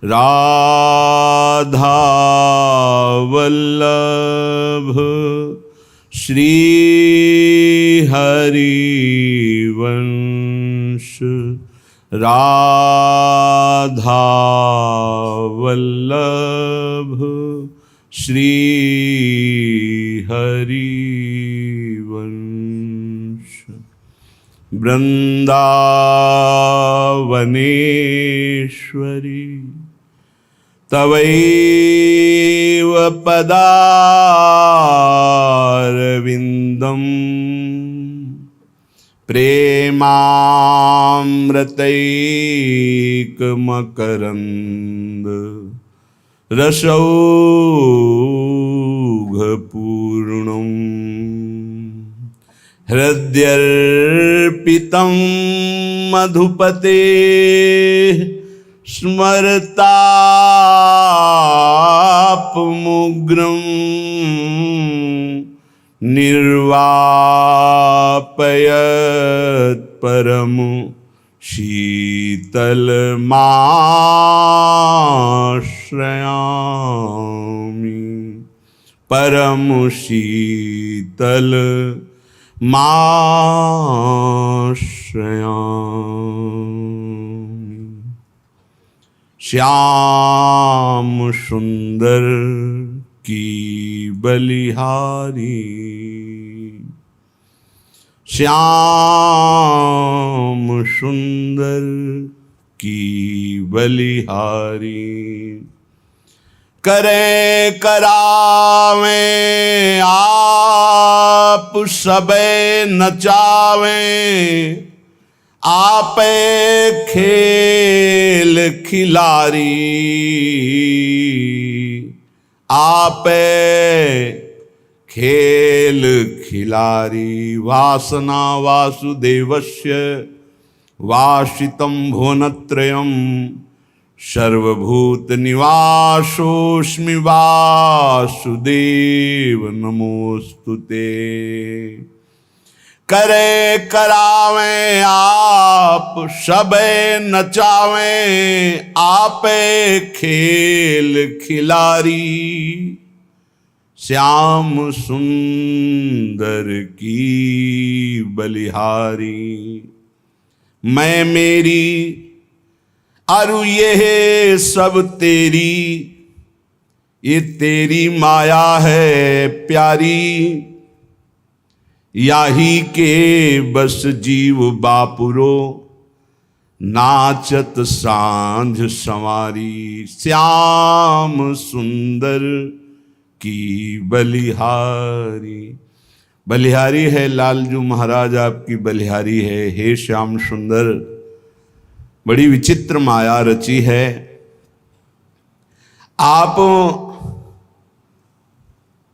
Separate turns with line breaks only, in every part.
राधा वल्लभ श्री हरिवंश। राधा वल्लभ श्री हरिवंश। वृंदावनेश्वरी तवैव पदारविन्दम् प्रेमामृतैकमकरन्द रसौघपूर्णम्। हृद्यर्पितं मधुपते स्मरतापमुग्रं निर्वापयत् परम शीतलमाश्रयामि। परम शीतल माश्रयामि। श्याम सुंदर की बलिहारी। श्याम सुंदर की बलिहारी। करें करावें आप सबे नचावें। आपे खेल खिलारी। आपे खेल खिलारी। वासना वासुदेवस्य वासितं भुवनत्रयम्। सर्वभूत निवासोऽस्मि वासुदेव नमोस्तुते। करे करावें आप सबे नचावें। आपे खेल खिलारी। श्याम सुंदर की बलिहारी। मैं मेरी अरु ये सब तेरी। ये तेरी माया है प्यारी। याही के बस जीव बापुरो नाचत सांझ संवारी। श्याम सुंदर की बलिहारी। बलिहारी है लालजू महाराज, आपकी बलिहारी है। हे श्याम सुंदर, बड़ी विचित्र माया रची है। आप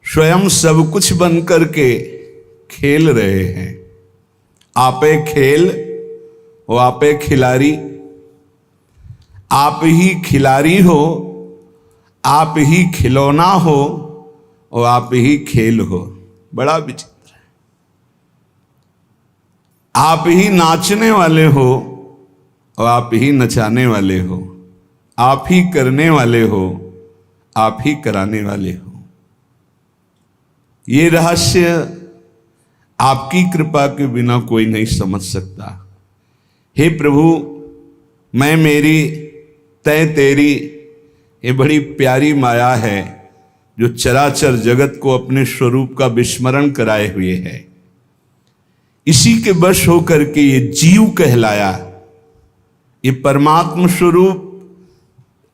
स्वयं सब कुछ बन करके खेल रहे हैं। आपे खेल और आपे खिलाड़ी। आप ही खिलाड़ी हो, आप ही खिलौना हो और आप ही खेल हो। बड़ा विचित्र है। आप ही नाचने वाले हो और आप ही नचाने वाले हो। आप ही करने वाले हो, आप ही कराने वाले हो। ये रहस्य आपकी कृपा के बिना कोई नहीं समझ सकता। हे प्रभु, मैं मेरी तय तेरी, ये बड़ी प्यारी माया है जो चराचर जगत को अपने स्वरूप का विस्मरण कराए हुए है। इसी के वश होकर के ये जीव कहलाया। ये परमात्म स्वरूप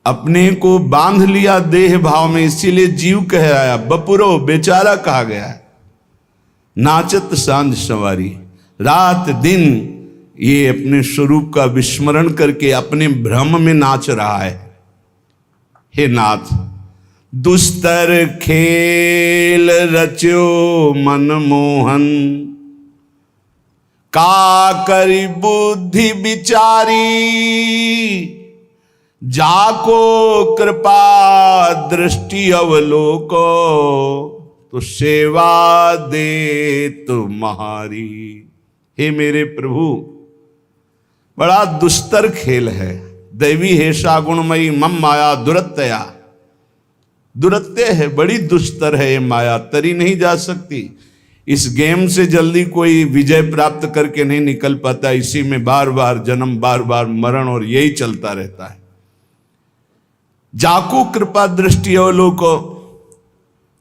अपने को बांध लिया देह भाव में, इसीलिए जीव कहलाया। बपुरो बेचारा कहा गया है। नाचत सांझ संवारी। रात दिन ये अपने स्वरूप का विस्मरण करके अपने भ्रम में नाच रहा है। हे नाथ, दुस्तर खेल रच्यो मनमोहन। का करी बुद्धि विचारी। जाको कृपा दृष्टि अवलोको। तो सेवा दे तुम्हारी। हे मेरे प्रभु, बड़ा दुस्तर खेल है। दैवी हेषा गुणमयी मम माया दुरत्यया। दुरत्य है, बड़ी दुस्तर है ये माया, तरी नहीं जा सकती। इस गेम से जल्दी कोई विजय प्राप्त करके नहीं निकल पाता। इसी में बार बार जन्म, बार बार मरण, और यही चलता रहता है। जाको कृपा दृष्टि अवलोको,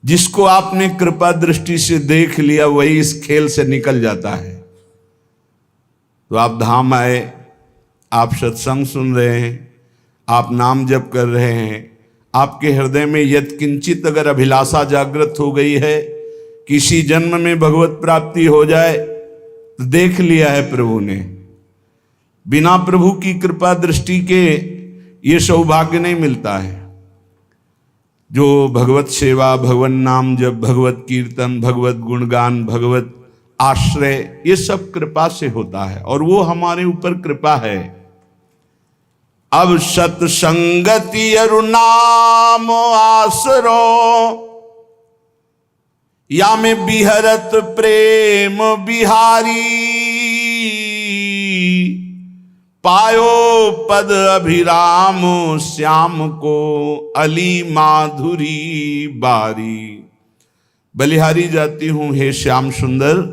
जिसको आपने कृपा दृष्टि से देख लिया वही इस खेल से निकल जाता है। तो आप धाम आए, आप सत्संग सुन रहे हैं, आप नाम जप कर रहे हैं, आपके हृदय में यत्किंचित अगर अभिलाषा जागृत हो गई है, किसी जन्म में भगवत प्राप्ति हो जाए, तो देख लिया है प्रभु ने। बिना प्रभु की कृपा दृष्टि के ये सौभाग्य नहीं मिलता है। जो भगवत सेवा, भगवत नाम जप, भगवत कीर्तन, भगवत गुणगान, भगवत आश्रय, ये सब कृपा से होता है, और वो हमारे ऊपर कृपा है। अब सत्संगति अरु नाम आसरो, या में बिहरत प्रेम बिहारी। पायो पद अभिराम श्याम को, अली माधुरी बारी। बलिहारी जाती हूं हे श्याम सुंदर,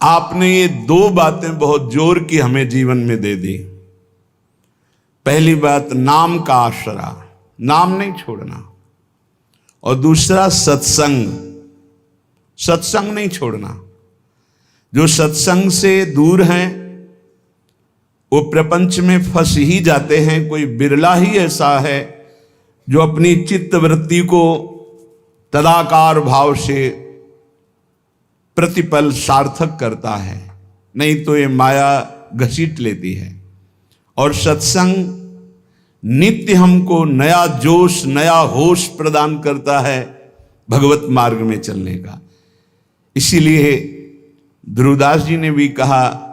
आपने ये दो बातें बहुत जोर की हमें जीवन में दे दी। पहली बात नाम का आसरा, नाम नहीं छोड़ना, और दूसरा सत्संग, सत्संग नहीं छोड़ना। जो सत्संग से दूर हैं वो प्रपंच में फंस ही जाते हैं। कोई बिरला ही ऐसा है जो अपनी चित्त वृत्ति को तदाकार भाव से प्रतिपल सार्थक करता है, नहीं तो ये माया घसीट लेती है। और सत्संग नित्य हमको नया जोश, नया होश प्रदान करता है भगवत मार्ग में चलने का। इसीलिए ध्रुवदास जी ने भी कहा,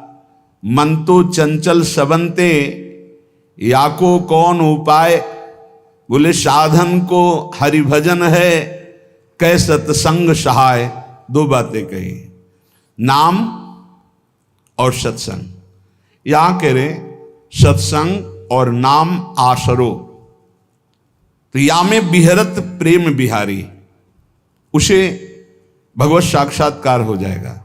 मन तो चंचल सबंते, याको कौन उपाय। बोले साधन को हरिभजन है, कै सत्संग सहाय। दो बातें कही, नाम और सत्संग। यहां कह रहे सत्संग और नाम आसरो। तो या में बिहरत प्रेम बिहारी, उसे भगवत साक्षात्कार हो जाएगा।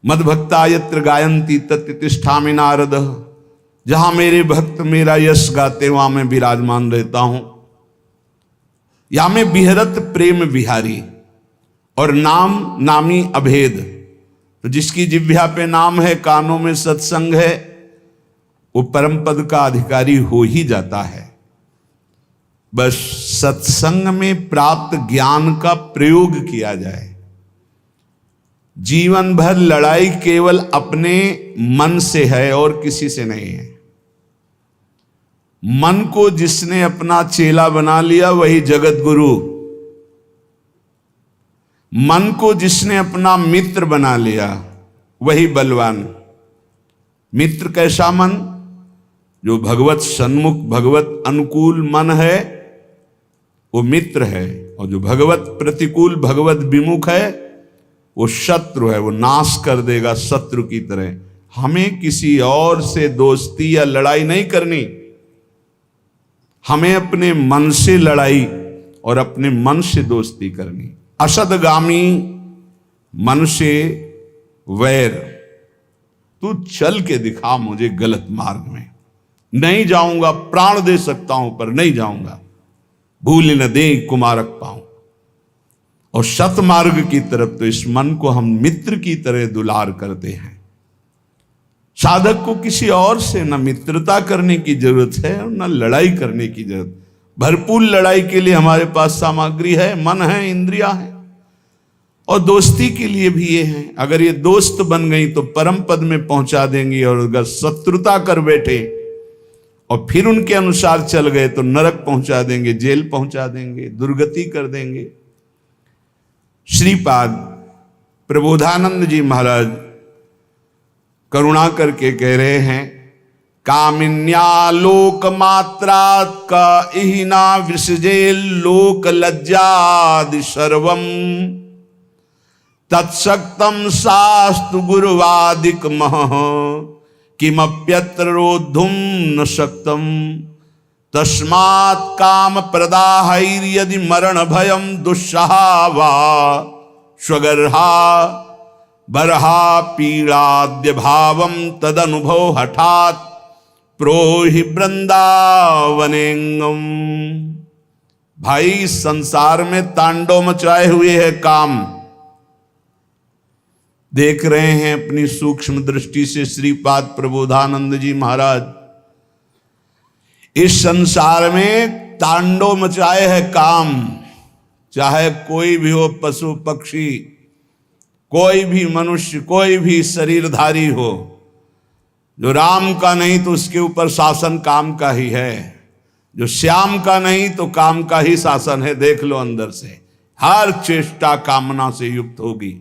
मद भक्ता यत्र गायंती तत्र तिष्ठामि नारद, जहां मेरे भक्त मेरा यश गाते वहां मैं विराजमान रहता हूं। या में बिहरत प्रेम बिहारी, और नाम नामी अभेद। तो जिसकी जिह्वा पे नाम है, कानों में सत्संग है, वो परम पद का अधिकारी हो ही जाता है। बस सत्संग में प्राप्त ज्ञान का प्रयोग किया जाए। जीवन भर लड़ाई केवल अपने मन से है और किसी से नहीं है। मन को जिसने अपना चेला बना लिया वही जगत गुरु। मन को जिसने अपना मित्र बना लिया वही बलवान। मित्र कैसा मन? जो भगवत सन्मुख, भगवत अनुकूल मन है वो मित्र है, और जो भगवत प्रतिकूल, भगवत विमुख है वो शत्रु है। वो नाश कर देगा शत्रु की तरह। हमें किसी और से दोस्ती या लड़ाई नहीं करनी, हमें अपने मन से लड़ाई और अपने मन से दोस्ती करनी। असदगामी मन से वैर। तू चल के दिखा मुझे गलत मार्ग में, नहीं जाऊंगा, प्राण दे सकता हूं पर नहीं जाऊंगा, भूल न दे कुमारक पाऊं। और सतमार्ग की तरफ तो इस मन को हम मित्र की तरह दुलार करते हैं। साधक को किसी और से न मित्रता करने की जरूरत है और न लड़ाई करने की जरूरत। भरपूर लड़ाई के लिए हमारे पास सामग्री है, मन है, इंद्रियां हैं, और दोस्ती के लिए भी ये है। अगर ये दोस्त बन गई तो परम पद में पहुंचा देंगी, और अगर शत्रुता कर बैठे और फिर उनके अनुसार चल गए तो नरक पहुंचा देंगे, जेल पहुंचा देंगे, दुर्गति कर देंगे। श्रीपाद प्रबोधानंद जी महाराज करुणा करके कह रहे हैं, कामिन्या लोक मात्रात् का इहिना विसृजे लोक लज्जादि सर्वम तत्सक्तम शास्तु गुरुवादिक मह किमप्यत्र रोद्धुम न शक्तम तस्मात् काम प्रदाहैर्यदि मरण भयम दुस्सहा वा स्वगर्हा बरहा पीड़ाद्य भावम तदनुभव हठात प्रोहि वृंदावनेंगम। भाई संसार में तांडव मचाए हुए है काम। देख रहे हैं अपनी सूक्ष्म दृष्टि से श्रीपाद प्रबोधानंद जी महाराज, इस संसार में तांडव मचाए है काम। चाहे कोई भी हो, पशु पक्षी, कोई भी मनुष्य, कोई भी शरीरधारी हो, जो राम का नहीं तो उसके ऊपर शासन काम का ही है, जो श्याम का नहीं तो काम का ही शासन है। देख लो अंदर से, हर चेष्टा कामना से युक्त होगी।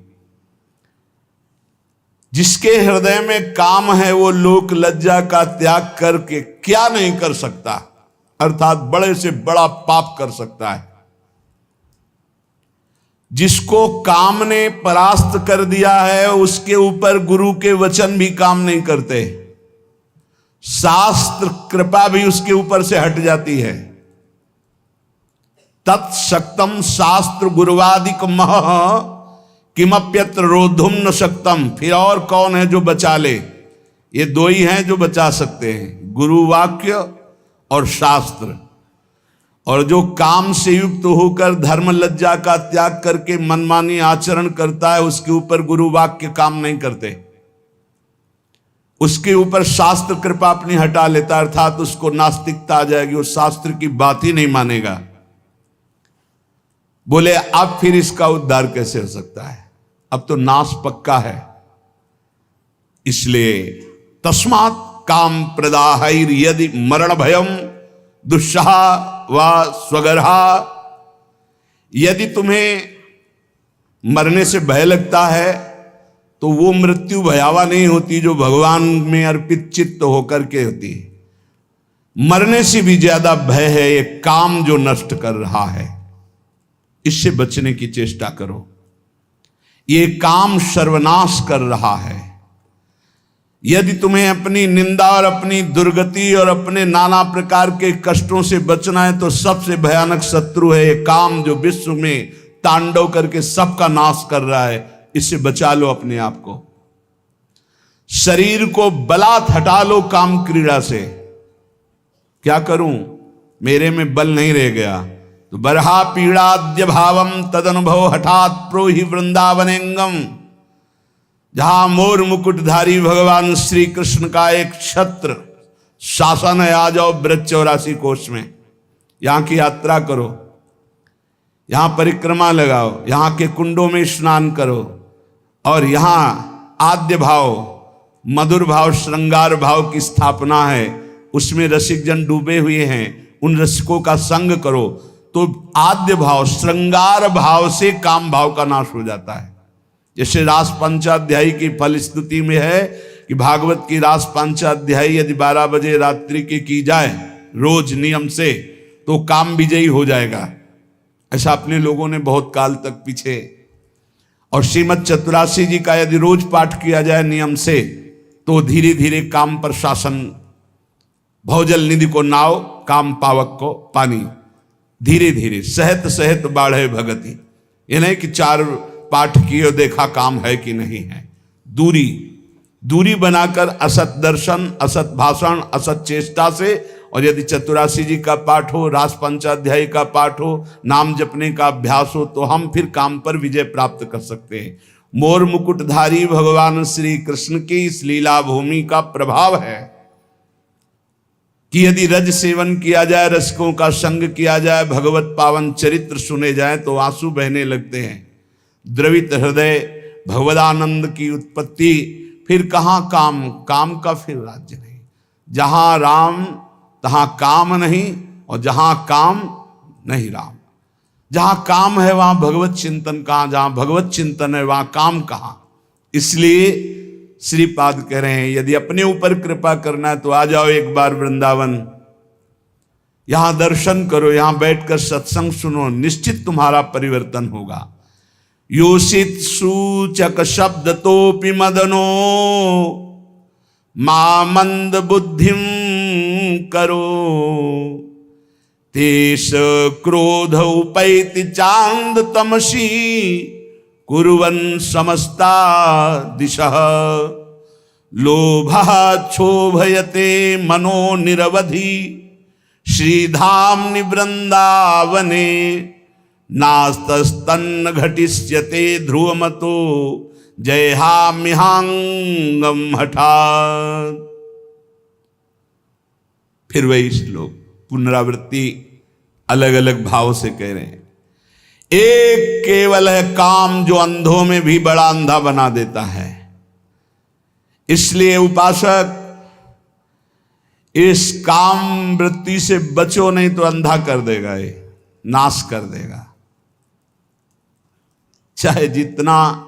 जिसके हृदय में काम है वो लोक लज्जा का त्याग करके क्या नहीं कर सकता, अर्थात बड़े से बड़ा पाप कर सकता है। जिसको काम ने परास्त कर दिया है उसके ऊपर गुरु के वचन भी काम नहीं करते, शास्त्र कृपा भी उसके ऊपर से हट जाती है। तत्शक्तम शास्त्र गुरुवादिक मह किमप्यत्र रोद्धुम न शक्तम। फिर और कौन है जो बचा ले? ये दो ही हैं जो बचा सकते हैं, गुरु वाक्य और शास्त्र। और जो काम से युक्त होकर धर्म लज्जा का त्याग करके मनमानी आचरण करता है उसके ऊपर गुरु वाक्य काम नहीं करते, उसके ऊपर शास्त्र कृपा अपनी हटा लेता, अर्थात उसको नास्तिकता आ जाएगी, वो शास्त्र की बात ही नहीं मानेगा। बोले अब फिर इसका उद्धार कैसे हो सकता है? अब तो नाश पक्का है। इसलिए तस्मात् काम प्रदाहैर यदि मरण भयम दुस्सहा वा स्वगर्हा। यदि तुम्हें मरने से भय लगता है तो वो मृत्यु भयावा नहीं होती जो भगवान में अर्पित चित्त होकर के होती है। मरने से भी ज्यादा भय है ये काम जो नष्ट कर रहा है, इससे बचने की चेष्टा करो। ये काम सर्वनाश कर रहा है। यदि तुम्हें अपनी निंदा और अपनी दुर्गति और अपने नाना प्रकार के कष्टों से बचना है तो सबसे भयानक शत्रु है ये काम जो विश्व में तांडव करके सबका नाश कर रहा है। इससे बचा लो अपने आप को। शरीर को बलात् हटा लो काम क्रीड़ा से। क्या करूं, मेरे में बल नहीं रह गया तो बरहा पीड़ाद्य भावम तदनुभव हठात प्रोहि वृंदावनेंगम। जहां मोर मुकुटधारी भगवान श्री कृष्ण का एक छत्र शासन है, आ जाओ ब्रज 84 कोष में, यहां की यात्रा करो, यहां परिक्रमा लगाओ, यहां के कुंडों में स्नान करो और यहां आद्य भाव, मधुर भाव, श्रृंगार भाव की स्थापना है। उसमें रसिक जन डूबे हुए हैं, उन रसिकों का संग करो तो आद्य भाव, श्रृंगार भाव से काम भाव का नाश हो जाता है। जैसे रास पंचाध्यायी की फल स्तुति में है कि भागवत की रास पंचाध्यायी यदि 12 बजे रात्रि की जाए रोज नियम से तो काम विजयी हो जाएगा। ऐसा अपने लोगों ने बहुत काल तक पीछे। और श्रीमद चतुरासी जी का यदि रोज पाठ किया जाए नियम से तो धीरे धीरे काम पर शासन, भवजल निधि को नाव, काम पावक को पानी, धीरे धीरे सहत सहत बाढ़े भगति। ये नहीं कि 4 पाठ किए देखा काम है कि नहीं है। दूरी बनाकर असत दर्शन, असत भाषण, असत चेष्टा से, और यदि चतुरासी जी का पाठ हो, रास पंचाध्यायी का पाठ हो, नाम जपने का अभ्यास हो तो हम फिर काम पर विजय प्राप्त कर सकते हैं। मोर मुकुटधारी भगवान श्री कृष्ण की इस लीला भूमि का प्रभाव है कि यदि रज सेवन किया जाए, रसिकों का संग किया जाए, भगवत पावन चरित्र सुने जाए तो आंसू बहने लगते हैं। द्रवित हृदय भगवदानंद की उत्पत्ति। फिर कहाँ काम का फिर राज्य नहीं। जहां राम तहां काम नहीं, और जहां काम नहीं राम। जहां काम है वहां भगवत चिंतन कहाँ, जहां भगवत चिंतन है वहां काम कहाँ। इसलिए श्रीपाद कह रहे हैं यदि अपने ऊपर कृपा करना है तो आ जाओ एक बार वृंदावन, यहां दर्शन करो, यहां बैठकर सत्संग सुनो, निश्चित तुम्हारा परिवर्तन होगा। योषित सूचक शब्द तोपि मदनो मा मंद बुद्धिम करो, तेष क्रोध उपैति चांद तमसी, कुर्वन् समस्ता दिशः, लोभाच्छोभयते मनो निरवधि, श्रीधाम्नि वृंदावने, नास्तस्तन्न घटिष्यते ध्रुवमतो, जयहाम्यहांगम हठात्। फिर वही श्लोक पुनरावृत्ति अलग अलग भाव से कह रहे हैं। एक केवल है काम जो अंधों में भी बड़ा अंधा बना देता है। इसलिए उपासक इस काम वृत्ति से बचो, नहीं तो अंधा कर देगा, ये नाश कर देगा। चाहे जितना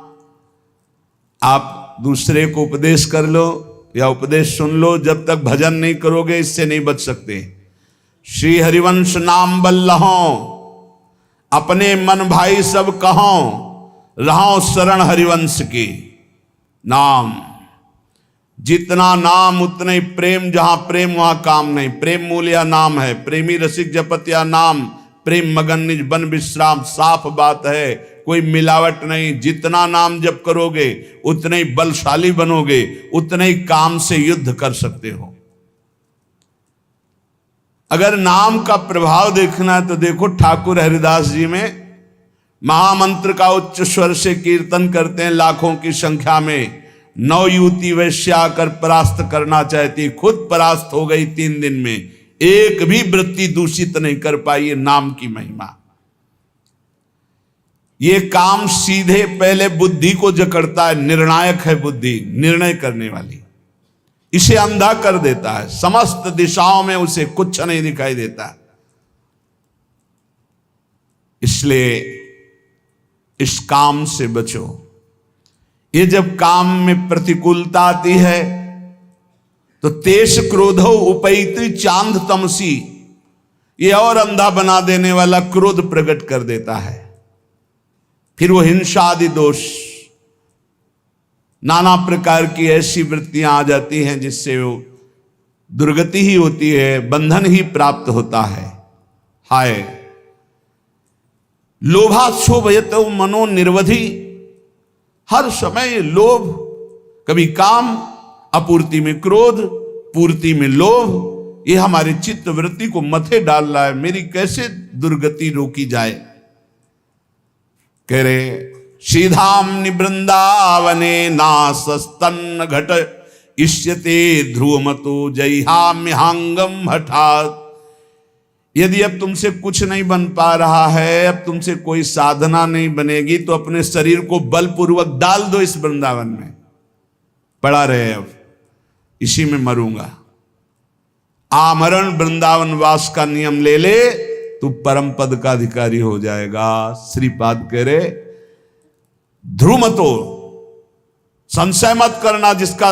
आप दूसरे को उपदेश कर लो या उपदेश सुन लो, जब तक भजन नहीं करोगे इससे नहीं बच सकते। श्री हरिवंश नाम बल्लहो, अपने मन भाई सब कहो, रहो शरण हरिवंश की। नाम, जितना नाम उतना ही प्रेम, जहां प्रेम वहां काम नहीं। प्रेम मूल या नाम है, प्रेमी रसिक जपत या नाम, प्रेम मगन निज बन विश्राम। साफ बात है, कोई मिलावट नहीं। जितना नाम जप करोगे उतने ही बलशाली बनोगे, उतने ही काम से युद्ध कर सकते हो। अगर नाम का प्रभाव देखना है तो देखो ठाकुर हरिदास जी में महामंत्र का उच्च स्वर से कीर्तन करते हैं लाखों की संख्या में। 9 युवती वैश्या आकर परास्त करना चाहती, खुद परास्त हो गई 3 दिन में। एक भी वृत्ति दूषित नहीं कर पाई। ये नाम की महिमा। ये काम सीधे पहले बुद्धि को जकड़ता है। निर्णायक है बुद्धि, निर्णय करने वाली। इसे अंधा कर देता है, समस्त दिशाओं में उसे कुछ नहीं दिखाई देता। इसलिए इस काम से बचो। ये जब काम में प्रतिकूलता आती है तो तेज क्रोधो उपैति चांद तमसी, ये और अंधा बना देने वाला क्रोध प्रकट कर देता है। फिर वो हिंसा आदि दोष, नाना प्रकार की ऐसी वृत्तियां आ जाती हैं जिससे वो दुर्गति ही होती है, बंधन ही प्राप्त होता है। हाय लोभाक्षोभयत मनो निर्वधि, हर समय लोभ, कभी काम, अपूर्ति में क्रोध, पूर्ति में लोभ, ये हमारे चित्त वृत्ति को मथे डाल रहा है। मेरी कैसे दुर्गति रोकी जाए। कह रहे श्रीधाम्नि वृंदावने नासस्तन्न घट इष्यते ध्रुवमतो जयहाम्यहांगम हठात्। यदि अब तुमसे कुछ नहीं बन पा रहा है, अब तुमसे कोई साधना नहीं बनेगी, तो अपने शरीर को बलपूर्वक डाल दो इस वृंदावन में। पड़ा रहे, अब इसी में मरूंगा। आमरण वृंदावन वास का नियम ले ले, तू परम पद का अधिकारी हो जाएगा। श्रीपाद कह रहे ध्रुवमतो, संशय मत करना, जिसका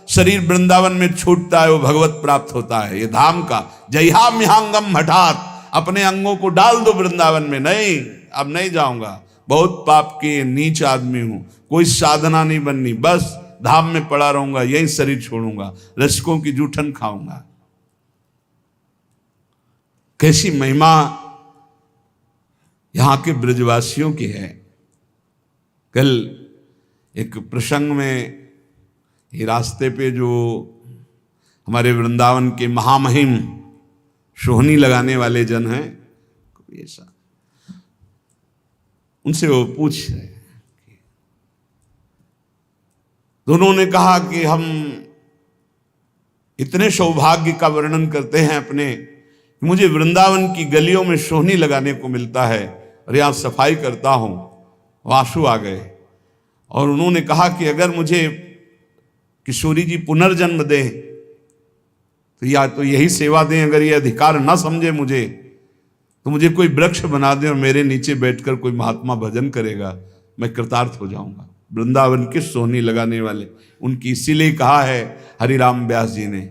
शरीर वृंदावन में छूटता है वो भगवत प्राप्त होता है। ये धाम का जयहाम्यहांगम हठात्, अपने अंगों को डाल दो वृंदावन में। नहीं, अब नहीं जाऊंगा, बहुत पाप के नीच आदमी हूं, कोई साधना नहीं बननी, बस धाम में पड़ा रहूंगा, यही शरीर छोड़ूंगा, रसिकों की जूठन खाऊंगा। कैसी महिमा यहां के ब्रजवासियों की है। कल एक प्रसंग में ये रास्ते पे जो हमारे वृंदावन के महामहिम सोहनी लगाने वाले जन हैं, ऐसा उनसे वो पूछ रहे, तो उन्होंने कहा कि हम इतने सौभाग्य का वर्णन करते हैं अपने, मुझे वृंदावन की गलियों में सोहनी लगाने को मिलता है और यहाँ सफाई करता हूँ। आंसू आ गए और उन्होंने कहा कि अगर मुझे किशोरी जी पुनर्जन्म दें तो या तो यही सेवा दें, अगर ये अधिकार ना समझे मुझे तो मुझे कोई वृक्ष बना दें और मेरे नीचे बैठकर कोई महात्मा भजन करेगा, मैं कृतार्थ हो जाऊंगा। वृंदावन के सोहनी लगाने वाले, उनकी इसीलिए कहा है हरिराम व्यास जी ने,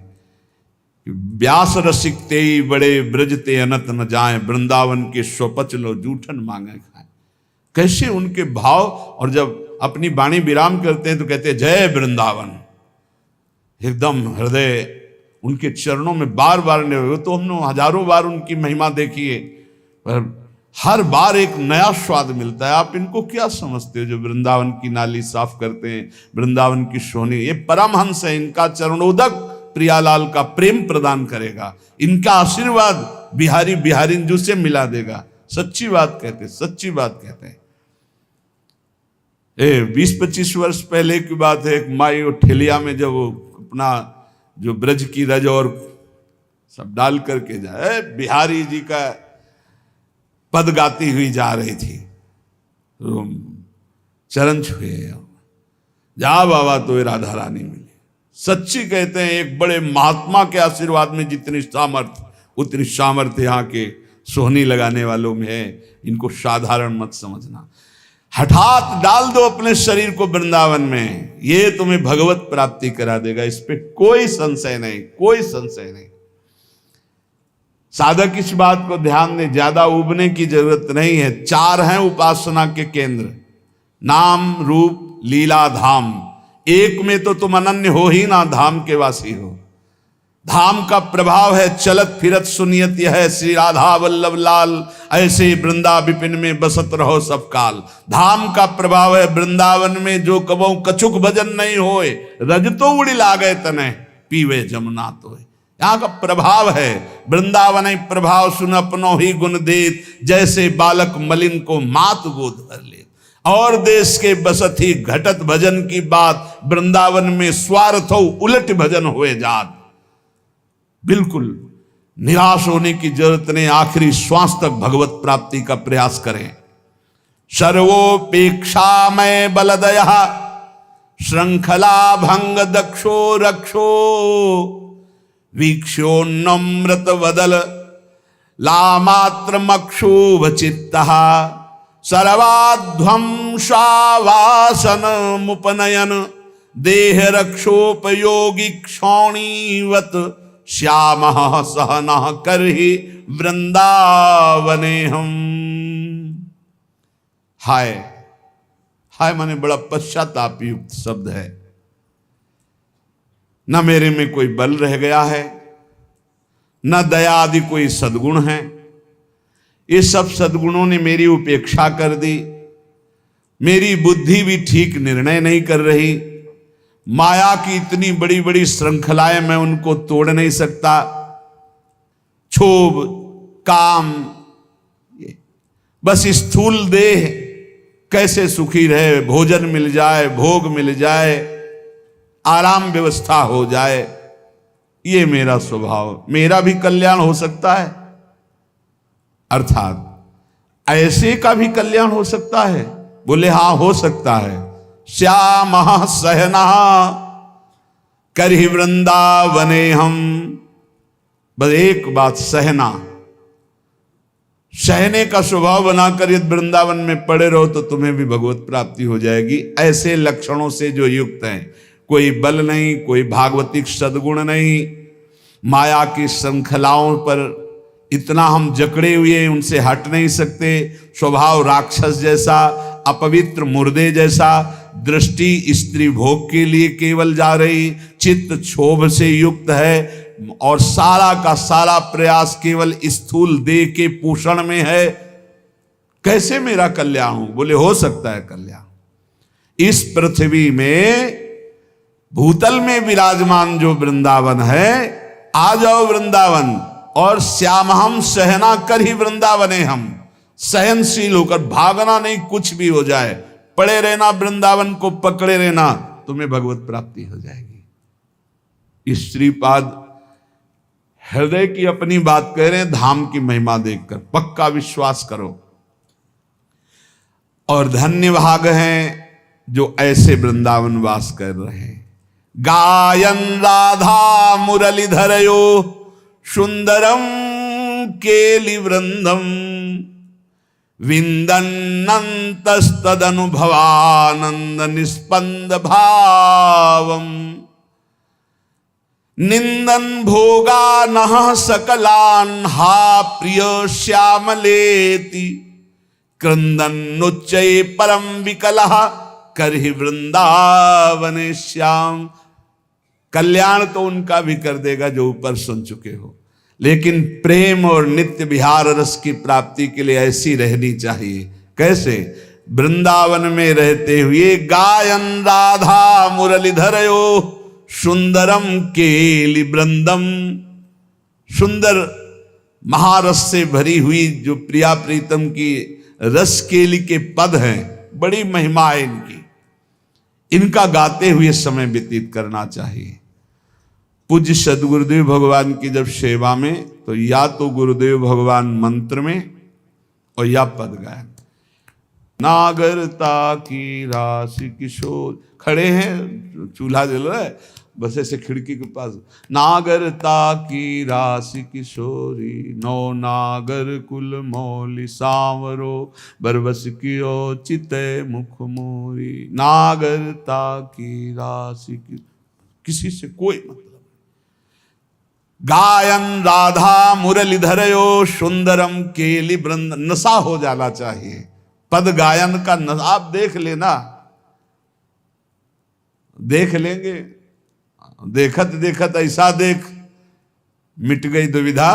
व्यास रसिक ते बड़े ब्रजते अनत न जाए, वृंदावन के स्वपच लो जूठन मांगे खाए। कैसे उनके भाव, और जब अपनी वाणी विराम करते हैं तो कहते हैं जय वृंदावन, एकदम हृदय उनके चरणों में बार बार नहीं, तो हमने हजारों बार उनकी महिमा देखी है, पर हर बार एक नया स्वाद मिलता है। आप इनको क्या समझते हो जो वृंदावन की नाली साफ करते हैं, वृंदावन की सोनी, ये परमहंस है, इनका चरणोदक प्रियालाल का प्रेम प्रदान करेगा, इनका आशीर्वाद बिहारी बिहारिंजू से मिला देगा। सच्ची बात कहते, सच्ची बात कहते हैं। 20-25 वर्ष पहले की बात है, एक माई ठेलिया में जब वो अपना जो ब्रज की रज और सब डाल करके जाए, बिहारी जी का पद गाती हुई जा रही थी, तो चरण छुए, जा बाबा तो राधा रानी मिली। सच्ची कहते हैं, एक बड़े महात्मा के आशीर्वाद में जितनी सामर्थ्य उतनी सामर्थ्य यहाँ के सोहनी लगाने वालों में है। इनको साधारण मत समझना। हठात डाल दो अपने शरीर को वृंदावन में, ये तुम्हें भगवत प्राप्ति करा देगा, इस पे कोई संशय नहीं, कोई संशय नहीं। साधक इस बात को ध्यान दें, ज्यादा उबने की जरूरत नहीं है। 4 हैं उपासना के केंद्र, नाम रूप लीला धाम। एक में तो तुम अनन्य हो ही ना, धाम के वासी हो। धाम का प्रभाव है चलत फिरत सुनियत यह श्री राधा वल्लभ लाल, ऐसे वृंदा विपिन में बसत रहो सब काल। धाम का प्रभाव है वृंदावन में जो कबो कछुक भजन नहीं होए, रज तो उड़ी लागे तने पीवे जमुना तो। यहाँ का प्रभाव है वृंदावन प्रभाव, सुन अपनो ही गुण देत, जैसे बालक मलिन को मात गोद भर ले। और देश के बसत ही घटत भजन की बात, वृंदावन में स्वार्थ हो उलट भजन हुए जात। बिल्कुल निराश होने की जरूरत नहीं, आखिरी श्वास तक भगवत प्राप्ति का प्रयास करें। सर्वोपेक्षा में बलदया श्रृंखला भंग दक्षो रक्षो, वीक्षोन्नम्रत वदल लामात्रमक्षुभ चित्तः, सर्वाध्वंसावासन मुपनयन देह रक्षोपयोगी क्षौणीवत, श्यामः सहनः करहि वृंदावने हम। हाय हाय माने बड़ा पश्चाताप युक्त शब्द है। न मेरे में कोई बल रह गया है, न दया आदि कोई सद्गुण है। ये सब सद्गुणों ने मेरी उपेक्षा कर दी। मेरी बुद्धि भी ठीक निर्णय नहीं कर रही। माया की इतनी बड़ी बड़ी श्रृंखलाएं, मैं उनको तोड़ नहीं सकता। क्षोभ काम, बस स्थूल देह कैसे सुखी रहे, भोजन मिल जाए, भोग मिल जाए, आराम व्यवस्था हो जाए, ये मेरा स्वभाव। मेरा भी कल्याण हो सकता है, अर्थात ऐसे का भी कल्याण हो सकता है। बोले हाँ हो सकता है। श्यामः सहनः करहि वृंदावने हम। बस एक बात, सहना, सहने का स्वभाव बनाकर यदि वृंदावन में पड़े रहो तो तुम्हें भी भगवत प्राप्ति हो जाएगी। ऐसे लक्षणों से जो युक्त हैं, कोई बल नहीं, कोई भागवतिक सद्गुण नहीं, माया की श्रृंखलाओं पर इतना हम जकड़े हुए हैं, उनसे हट नहीं सकते। स्वभाव राक्षस जैसा, अपवित्र मुर्दे जैसा, दृष्टि स्त्री भोग के लिए केवल जा रही, चित्त क्षोभ से युक्त है, और सारा का सारा प्रयास केवल स्थूल देह के पोषण में है। कैसे मेरा कल्याण हो? बोले हो सकता है कल्याण। इस पृथ्वी में भूतल में विराजमान जो वृंदावन है, आ जाओ वृंदावन, और श्यामहम सहना कर ही वृंदावने हम। सहनशील होकर, भागना नहीं, कुछ भी हो जाए, पड़े रहना, वृंदावन को पकड़े रहना, तुम्हें भगवत प्राप्ति हो जाएगी। श्रीपाद हृदय की अपनी बात कह रहे हैं, धाम की महिमा देखकर पक्का विश्वास करो। और धन्य भाग हैं जो ऐसे वृंदावन वास कर रहे हैं। गायन राधा मुरलीधरयो सुंदरम केलि वृंदम, विंदन्नन्तस्तदनुभवानंद निस्पंद भावम, निंदन भोगा नः सकलान् हा प्रिय श्यामलेति, क्रंदन्नुच्चये परम विकलः करहि वृंदावने श्याम। कल्याण तो उनका भी कर देगा जो ऊपर सुन चुके हो, लेकिन प्रेम और नित्य विहार रस की प्राप्ति के लिए ऐसी रहनी चाहिए। कैसे? वृंदावन में रहते हुए गायन राधा मुरलीधरयो सुंदरम केली वृंदम। सुंदर महारस से भरी हुई जो प्रिया प्रीतम की रस केली के पद हैं, बड़ी महिमा है इनकी, इनका गाते हुए समय व्यतीत करना चाहिए। पूज्य सदगुरुदेव भगवान की जब सेवा में, तो या तो गुरुदेव भगवान मंत्र में और या पद गायन। नागरता की राशि किशोर, खड़े हैं, चूल्हा जल रहा है, बस ऐसे खिड़की के पास, नागरता की राशि किशोरी, नौ नागर कुल मौली सांवरो, बरबस कियो चिते मुख मोरी। नागरता की राशि की, किसी से कोई मतलब। गायन राधा मुरलीधरयो सुंदरम केली वृंद, नशा हो जाना चाहिए पद गायन का। आप देख लेना, देख लेंगे, देखत देखत ऐसा देख, मिट गई दुविधा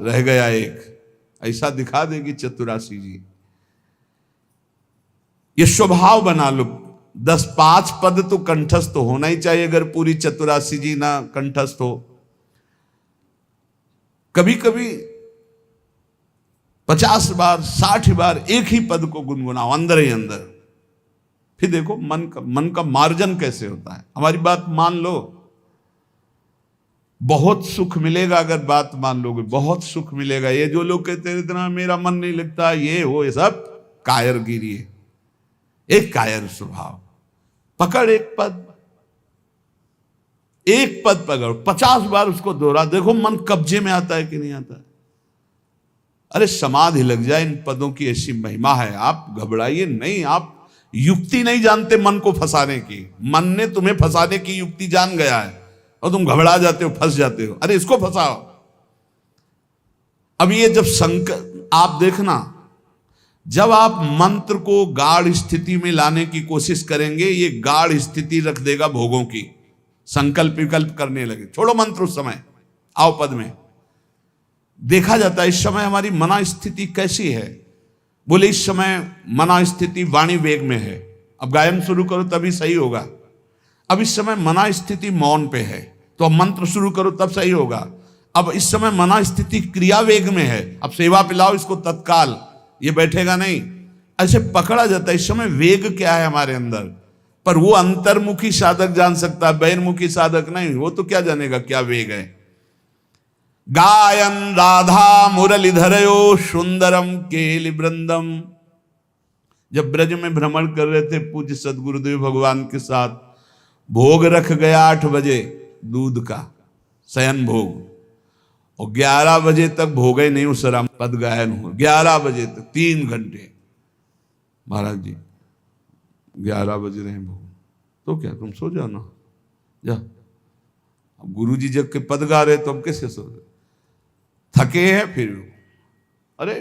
रह गया एक, ऐसा दिखा देगी चतुरासी जी। ये स्वभाव बना लो, 10-5 पद तो कंठस्थ होना ही चाहिए, अगर पूरी चतुरासी जी ना कंठस्थ हो। कभी कभी 50 बार 60 बार एक ही पद को गुनगुनाओ अंदर ही अंदर, फिर देखो मन का मार्जन कैसे होता है। हमारी बात मान लो, बहुत सुख मिलेगा। अगर बात मान लोगे बहुत सुख मिलेगा। ये जो लोग कहते हैं इतना मेरा मन नहीं लगता, ये हो, ये सब कायरगिरी है, एक कायर स्वभाव। पकड़ एक पद पकड़, 50 बार उसको दोहरा, देखो मन कब्जे में आता है कि नहीं आता है। अरे समाधि लग जाए, इन पदों की ऐसी महिमा है। आप घबराइए नहीं, आप युक्ति नहीं जानते मन को फंसाने की। मन ने तुम्हें फंसाने की युक्ति जान गया है और तुम घबरा जाते हो, फंस जाते हो। अरे इसको फंसाओ। अब ये जब संकल्प, आप देखना, जब आप मंत्र को गाढ़ स्थिति में लाने की कोशिश करेंगे, ये गाढ़ स्थिति रख देगा भोगों की। संकल्प विकल्प करने लगे, छोड़ो मंत्र उस समय, आओ पद में। देखा जाता है इस समय हमारी मना स्थिति कैसी है। बोले इस समय मना स्थिति वाणी वेग में है। अब गायन शुरू करो तभी सही होगा। अब इस समय मना स्थिति मौन पे है, तो अब मंत्र शुरू करो तब सही होगा। अब इस समय मना स्थिति क्रिया वेग में है, अब सेवा पिलाओ इसको तत्काल, ये बैठेगा नहीं। ऐसे पकड़ा जाता है इस समय वेग क्या है हमारे अंदर। पर वो अंतर्मुखी साधक जान सकता है, बहिर्मुखी साधक नहीं। वो तो क्या जानेगा क्या वेग है। गायन राधा मुरलीधरयो सुंदरम केली वृंदम। जब ब्रज में भ्रमण कर रहे थे पूज्य सदगुरुदेव भगवान के साथ, भोग रख गया 8 बजे दूध का शयन भोग, और 11 बजे तक भोगे नहीं उस राम पद गायन हुआ। 11 बजे तक 3 घंटे। महाराज जी 11 बज रहे हैं भोग, तो क्या तुम सो जाओ ना, जा। अब गुरु जी जब के पद गा रहे तो हम कैसे सो रहे, थके हैं फिर। अरे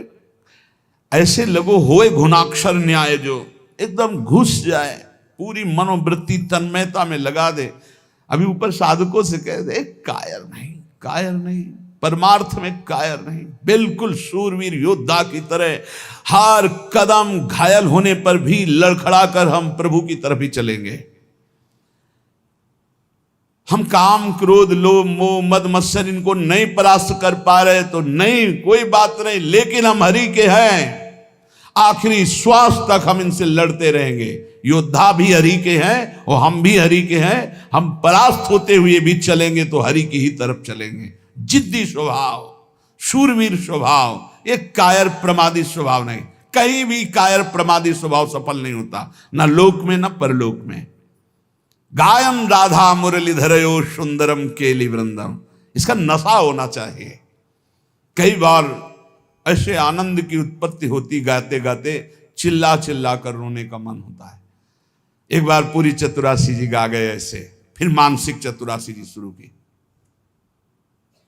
ऐसे लगो होए घुनाक्षर न्याय, जो एकदम घुस जाए, पूरी मनोवृत्ति तन्मयता में लगा दे। अभी ऊपर साधकों से कह दे कायर नहीं, कायर नहीं, परमार्थ में कायर नहीं, बिल्कुल शूरवीर योद्धा की तरह हर कदम घायल होने पर भी लड़खड़ा कर हम प्रभु की तरफ ही चलेंगे। हम काम क्रोध लोभ मोह मद मत्सर इनको नहीं परास्त कर पा रहे तो नहीं, कोई बात नहीं, लेकिन हम हरि के हैं। आखिरी श्वास तक हम इनसे लड़ते रहेंगे। योद्धा भी हरि के हैं और हम भी हरि के हैं। हम परास्त होते हुए भी चलेंगे तो हरि की ही तरफ चलेंगे। जिद्दी स्वभाव, शूरवीर स्वभाव, एक कायर प्रमादी स्वभाव नहीं। कहीं भी कायर प्रमादी स्वभाव सफल नहीं होता, ना लोक में ना परलोक में। गायन राधा मुरलीधरयो सुंदरम केली वृंदम, इसका नशा होना चाहिए। कई बार ऐसे आनंद की उत्पत्ति होती, गाते गाते चिल्ला चिल्ला कर रोने का मन होता है। एक बार पूरी चतुरासी जी गा गए ऐसे, फिर मानसिक चतुरासी जी शुरू की।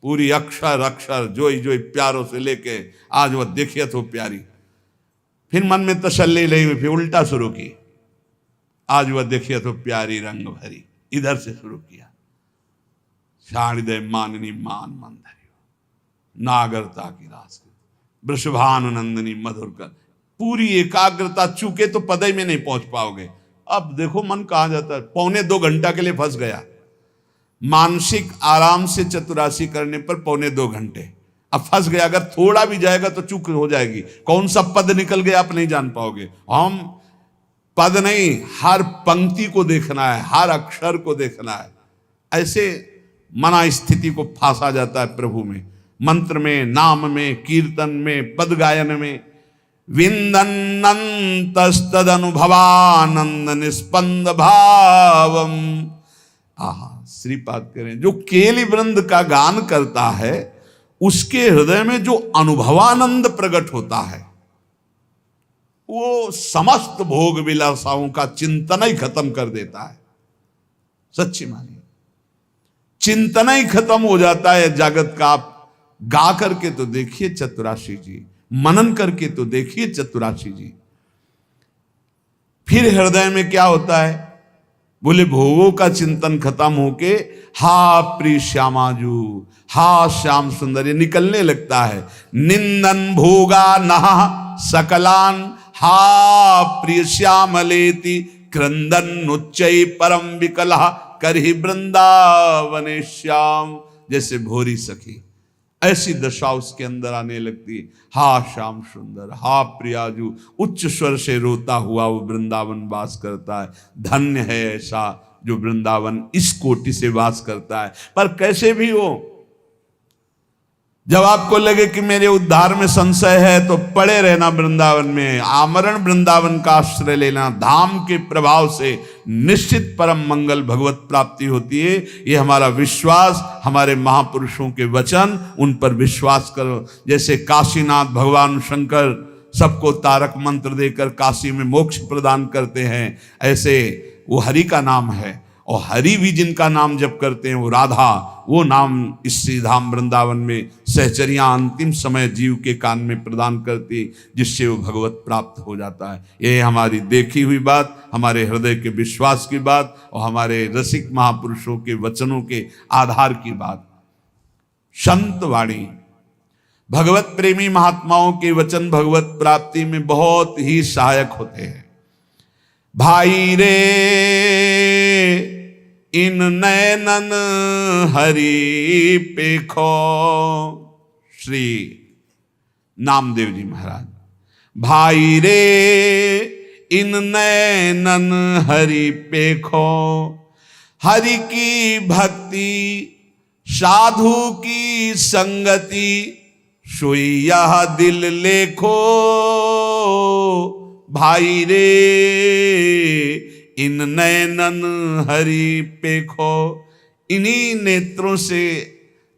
पूरी अक्षर अक्षर जोई जोई प्यारों से लेके आज वह देखिए तो प्यारी। फिर मन में तसल्ली नहीं हुई, फिर उल्टा शुरू की। आज वह देखिए तो प्यारी रंग भरी, इधर से शुरू किया। शारदय माननी मान मंदरियो नागरता की रास वृषभानुनंदनी मधुर कर। पूरी एकाग्रता, चूके तो पदई में नहीं पहुंच पाओगे। अब देखो मन कहाँ जाता है, 1.25 घंटा के लिए फंस गया। मानसिक आराम से चतुरासी करने पर 1.25 घंटे, अब फंस गया। अगर थोड़ा भी जाएगा तो चूक हो जाएगी। कौन सा पद निकल गया आप नहीं जान पाओगे। हम पद नहीं, हर पंक्ति को देखना है, हर अक्षर को देखना है। ऐसे मना स्थिति को फांसा जाता है प्रभु में, मंत्र में, नाम में, कीर्तन में, पद गायन में। विंदन्नंतस्तद अनुभवानंद निस्पंद भावम। आहा, श्रीपाद करें, जो केली वृंद का गान करता है उसके हृदय में जो अनुभवानंद प्रकट होता है, वो समस्त भोग विलासाओं का चिंतन ही खत्म कर देता है। सच्ची मानिए, चिंतन ही खत्म हो जाता है जगत का। आप गा करके तो देखिए चतुराशी जी, मनन करके तो देखिए चतुराशी जी। फिर हृदय में क्या होता है, बोले भोगों का चिंतन खत्म होके हा प्रिय श्यामाजू, हा श्याम सुंदर, ये निकलने लगता है। निंदन भोगा नहा सकलान, हा प्रिय श्यामलेति क्रंदन उच्चै परम विकला करहि वृंदावने श्याम। जैसे भोरी सखी, ऐसी दशा उसके अंदर आने लगती। हा श्याम सुंदर, हा प्रियाजू, उच्च स्वर से रोता हुआ वो वृंदावन वास करता है। धन्य है ऐसा जो वृंदावन इस कोटि से वास करता है। पर कैसे भी हो, जब आपको लगे कि मेरे उद्धार में संशय है तो पड़े रहना वृंदावन में, आमरण वृंदावन का आश्रय लेना। धाम के प्रभाव से निश्चित परम मंगल भगवत प्राप्ति होती है। ये हमारा विश्वास, हमारे महापुरुषों के वचन, उन पर विश्वास करो। जैसे काशीनाथ भगवान शंकर सबको तारक मंत्र देकर काशी में मोक्ष प्रदान करते हैं, ऐसे वो हरि का नाम है। और हरि भी जिनका नाम जप करते हैं वो राधा, वो नाम इस श्रीधाम वृंदावन में सहचरियां अंतिम समय जीव के कान में प्रदान करती, जिससे वो भगवत प्राप्त हो जाता है। ये हमारी देखी हुई बात, हमारे हृदय के विश्वास की बात और हमारे रसिक महापुरुषों के वचनों के आधार की बात। संत वाणी, भगवत प्रेमी महात्माओं के वचन भगवत प्राप्ति में बहुत ही सहायक होते हैं। भाई रे इन नैनन हरि पेखो, श्री नामदेव जी महाराज। भाई रे इन नैनन हरि पेखो, हरि की भक्ति साधु की संगति, सोई यह दिल लेखो। भाई रे इन नैनन हरि पेखो, इन्हीं नेत्रों से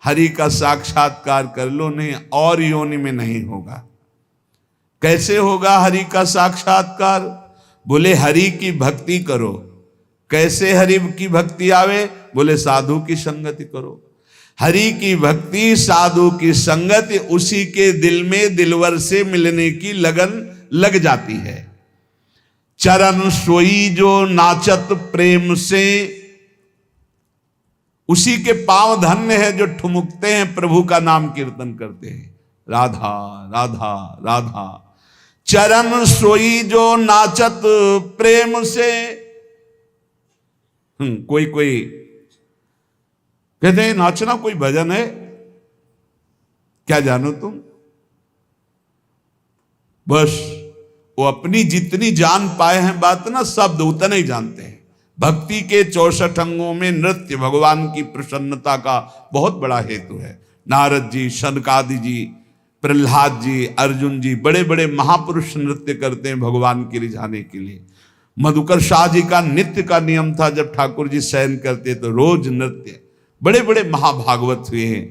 हरि का साक्षात्कार कर लो, नहीं और योनि में नहीं होगा। कैसे होगा हरि का साक्षात्कार? बोले हरि की भक्ति करो। कैसे हरि की भक्ति आवे? बोले साधु की संगति करो। हरि की भक्ति, साधु की संगति, उसी के दिल में दिलवर से मिलने की लगन लग जाती है। चरण सोई जो नाचत प्रेम से, उसी के पांव धन्य है जो ठुमुकते हैं, प्रभु का नाम कीर्तन करते हैं। राधा राधा राधा। चरण सोई जो नाचत प्रेम से। कोई कोई कहते हैं नाचना कोई भजन है, क्या जानो तुम। बस वो अपनी जितनी जान पाए हैं बात ना, शब्द उतना ही जानते हैं। भक्ति के 64 अंगों में नृत्य भगवान की प्रसन्नता का बहुत बड़ा हेतु है। नारद जी, शनकादि जी, प्रहलाद जी, अर्जुन जी, बड़े बड़े महापुरुष नृत्य करते हैं भगवान के रिझाने के लिए। मधुकर शाह जी का नित्य का नियम था, जब ठाकुर जी शयन करते तो रोज नृत्य। बड़े बड़े महाभागवत हुए हैं,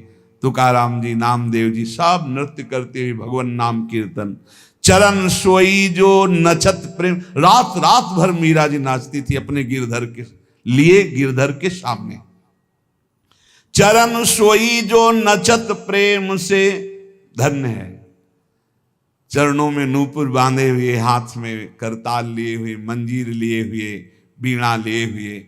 तुकाराम जी, नामदेव जी, सब नृत्य करते हुए भगवान नाम कीर्तन। चरण सोई जो नचत प्रेम, रात रात भर मीरा जी नाचती थी अपने गिरधर के लिए, गिरधर के सामने। चरण सोई जो नचत प्रेम से, धन्य है। चरणों में नूपुर बांधे हुए, हाथ में करताल लिए हुए, मंजीर लिए हुए, बीणा लिए हुए,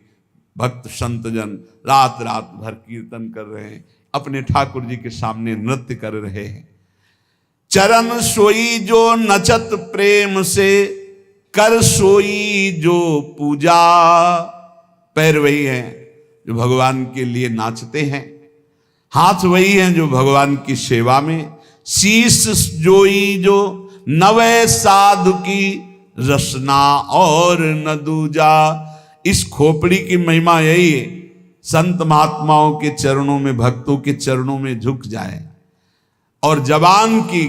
भक्त संतजन रात रात भर कीर्तन कर रहे हैं, अपने ठाकुर जी के सामने नृत्य कर रहे हैं। चरण सोई जो नचत प्रेम से, कर सोई जो पूजा। पैर वही हैं जो भगवान के लिए नाचते हैं, हाथ वही हैं जो भगवान की सेवा में। शीश जोई जो नवे साधु की, रसना और न दूजा। इस खोपड़ी की महिमा यही है, संत महात्माओं के चरणों में, भक्तों के चरणों में झुक जाए और जबान की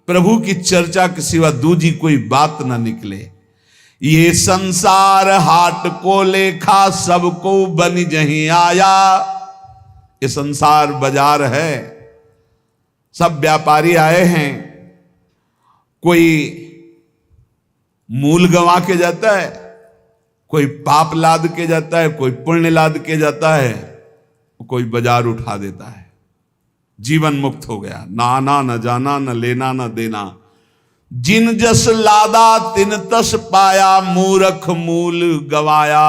प्रभु की चर्चा के सिवा दूजी कोई बात ना निकले। ये संसार हाट को लेखा, सबको बन जहीं आया। ये संसार बाजार है, सब व्यापारी आए हैं। कोई मूल गंवा के जाता है, कोई पाप लाद के जाता है, कोई पुण्य लाद के जाता है, कोई बाजार उठा देता है। जीवन मुक्त हो गया, ना आना न जाना, न लेना न देना। जिन जस लादा तिन तस पाया, मूरख मूल गवाया।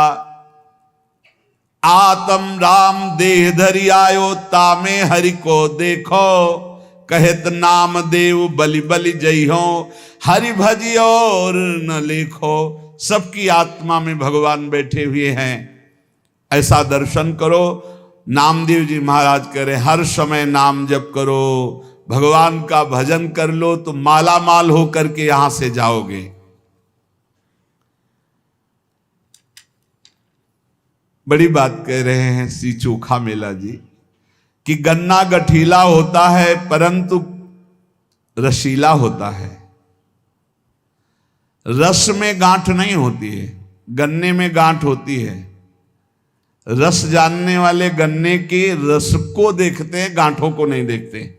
आत्म राम देह धरि आयो, तामे हरि को देखो। कहत नाम देव बलि बलि जय हो, हरि भजी और न लेखो। सबकी आत्मा में भगवान बैठे हुए हैं, ऐसा दर्शन करो। नामदेव जी महाराज कह रहे हर समय नाम जप करो, भगवान का भजन कर लो तो माला माल होकर के यहां से जाओगे। बड़ी बात कह रहे हैं श्री चोखा मेला जी कि गन्ना गठीला होता है परंतु रसीला होता है। रस में गांठ नहीं होती है, गन्ने में गांठ होती है। रस जानने वाले गन्ने के रस को देखते हैं, गांठों को नहीं देखते।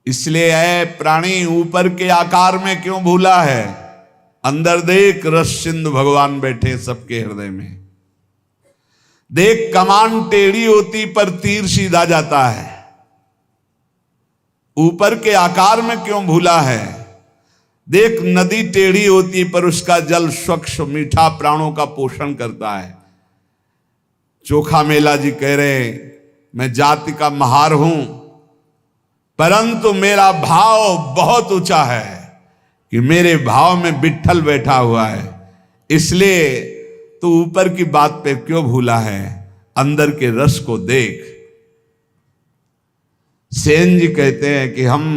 इसलिए है प्राणी ऊपर के आकार में क्यों भूला है, अंदर देख रस सिंधु भगवान बैठे सबके हृदय में। देख कमान टेढ़ी होती पर तीर सीधा जाता है, ऊपर के आकार में क्यों भूला है। देख नदी टेढ़ी होती पर उसका जल स्वच्छ मीठा प्राणों का पोषण करता है। चोखा मेला जी कह रहे मैं जाति का महार हूं परंतु मेरा भाव बहुत ऊंचा है कि मेरे भाव में विट्ठल बैठा हुआ है। इसलिए तू ऊपर की बात पे क्यों भूला है, अंदर के रस को देख। सेन जी कहते हैं कि हम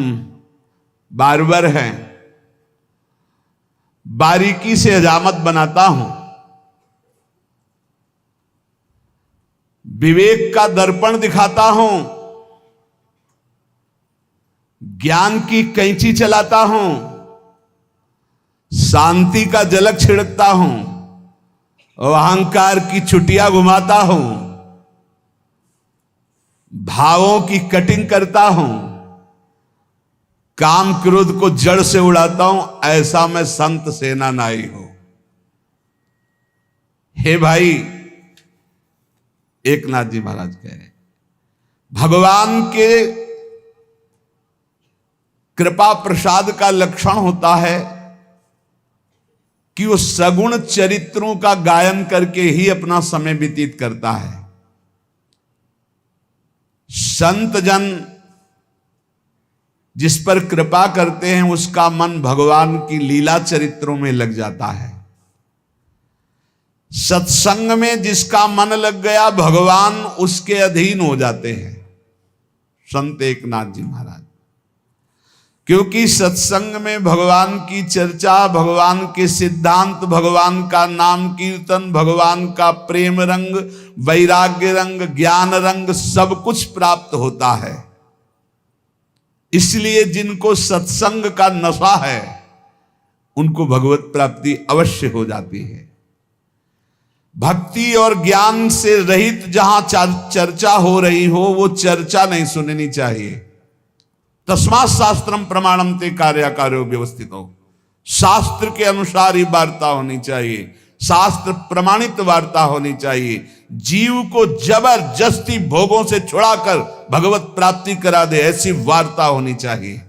बारबर हैं, बारीकी से हजामत बनाता हूं, विवेक का दर्पण दिखाता हूं, ज्ञान की कैंची चलाता हूं, शांति का झलक छिड़कता हूं, अहंकार की छुटियां घुमाता हूं, भावों की कटिंग करता हूं, काम क्रोध को जड़ से उड़ाता हूं। ऐसा मैं संत सेना नाई हूं। हे भाई, एकनाथ जी महाराज कह रहे भगवान के कृपा प्रसाद का लक्षण होता है कि वो सगुण चरित्रों का गायन करके ही अपना समय व्यतीत करता है। संत जन जिस पर कृपा करते हैं उसका मन भगवान की लीला चरित्रों में लग जाता है। सत्संग में जिसका मन लग गया भगवान उसके अधीन हो जाते हैं। संत एकनाथ जी महाराज, क्योंकि सत्संग में भगवान की चर्चा, भगवान के सिद्धांत, भगवान का नाम कीर्तन, भगवान का प्रेम रंग, वैराग्य रंग, ज्ञान रंग सब कुछ प्राप्त होता है। इसलिए जिनको सत्संग का नशा है उनको भगवत प्राप्ति अवश्य हो जाती है। भक्ति और ज्ञान से रहित जहां चर्चा हो रही हो वो चर्चा नहीं सुननी चाहिए। तस्मात् शास्त्रम प्रमाणम ते कार्याकार्यो व्यवस्थित हो, शास्त्र के अनुसार ही वार्ता होनी चाहिए, शास्त्र प्रमाणित वार्ता होनी चाहिए। जीव को जबरदस्ती भोगों से छुड़ाकर भगवत प्राप्ति करा दे ऐसी वार्ता होनी चाहिए।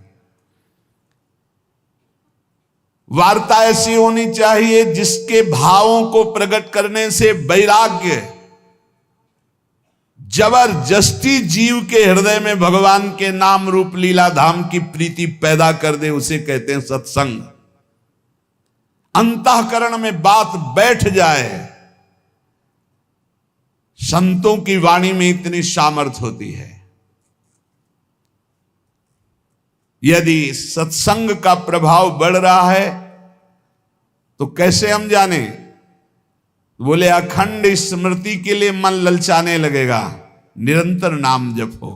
वार्ता ऐसी होनी चाहिए जिसके भावों को प्रकट करने से वैराग्य जबरदस्ती जीव के हृदय में भगवान के नाम रूप लीला धाम की प्रीति पैदा कर दे, उसे कहते हैं सत्संग। अंतःकरण में बात बैठ जाए। संतों की वाणी में इतनी सामर्थ होती है। यदि सत्संग का प्रभाव बढ़ रहा है तो कैसे हम जाने? बोले अखंड स्मृति के लिए मन ललचाने लगेगा, निरंतर नाम जपो।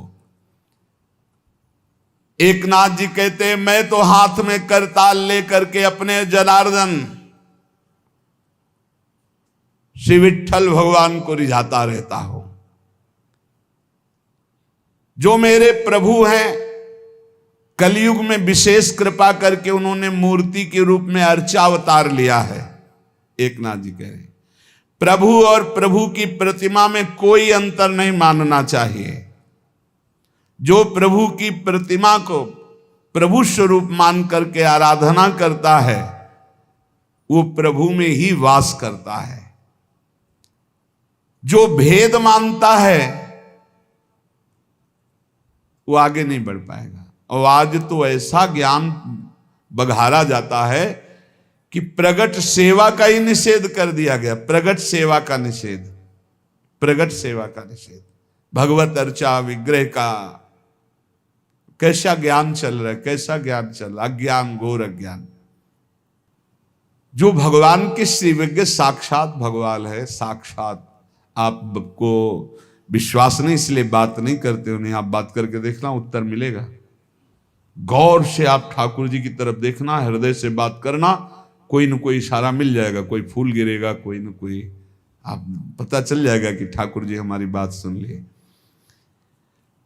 एक नाथ जी कहते, मैं तो हाथ में करताल लेकर के अपने जनार्दन श्री विट्ठल भगवान को रिझाता रहता हूं। जो मेरे प्रभु हैं, कलयुग में विशेष कृपा करके उन्होंने मूर्ति के रूप में अर्चावतार लिया है। एक नाथ जी कह रहे, प्रभु और प्रभु की प्रतिमा में कोई अंतर नहीं मानना चाहिए। जो प्रभु की प्रतिमा को प्रभु स्वरूप मान करके आराधना करता है, वो प्रभु में ही वास करता है। जो भेद मानता है वो आगे नहीं बढ़ पाएगा। और आज तो ऐसा ज्ञान बघारा जाता है कि प्रगट सेवा का ही निषेध कर दिया गया। प्रगट सेवा का निषेध, प्रगट सेवा का निषेध, भगवत अर्चा विग्रह का कैसा ज्ञान चल रहा है, कैसा ज्ञान चल रहा, अज्ञान, घोर अज्ञान। जो भगवान के श्रीविज्ञ साक्षात भगवान है, साक्षात। आपको विश्वास नहीं इसलिए बात नहीं करते हो, नहीं आप बात करके देखना, उत्तर मिलेगा। गौर से आप ठाकुर जी की तरफ देखना, हृदय से बात करना, कोई न कोई इशारा मिल जाएगा, कोई फूल गिरेगा, कोई न कोई, आप पता चल जाएगा कि ठाकुर जी हमारी बात सुन लिए।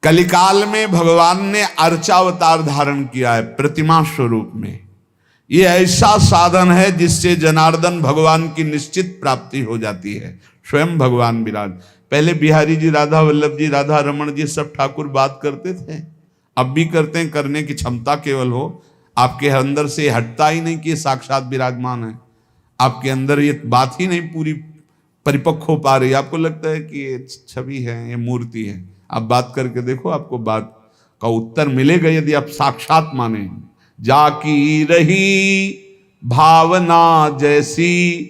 कलिकाल में भगवान ने अर्चावतार धारण किया है प्रतिमा स्वरूप में। यह ऐसा साधन है जिससे जनार्दन भगवान की निश्चित प्राप्ति हो जाती है। स्वयं भगवान विराज। पहले बिहारी जी, राधा वल्लभ जी, राधा रमन जी सब ठाकुर बात करते थे, अब भी करते हैं, करने की क्षमता केवल हो। आपके अंदर से हटता ही नहीं कि ये साक्षात विराजमान है। आपके अंदर ये बात ही नहीं पूरी परिपक्व हो पा रही। आपको लगता है कि ये छवि है, ये मूर्ति है। आप बात करके देखो, आपको बात का उत्तर मिलेगा यदि आप साक्षात माने। जाकी रही भावना जैसी,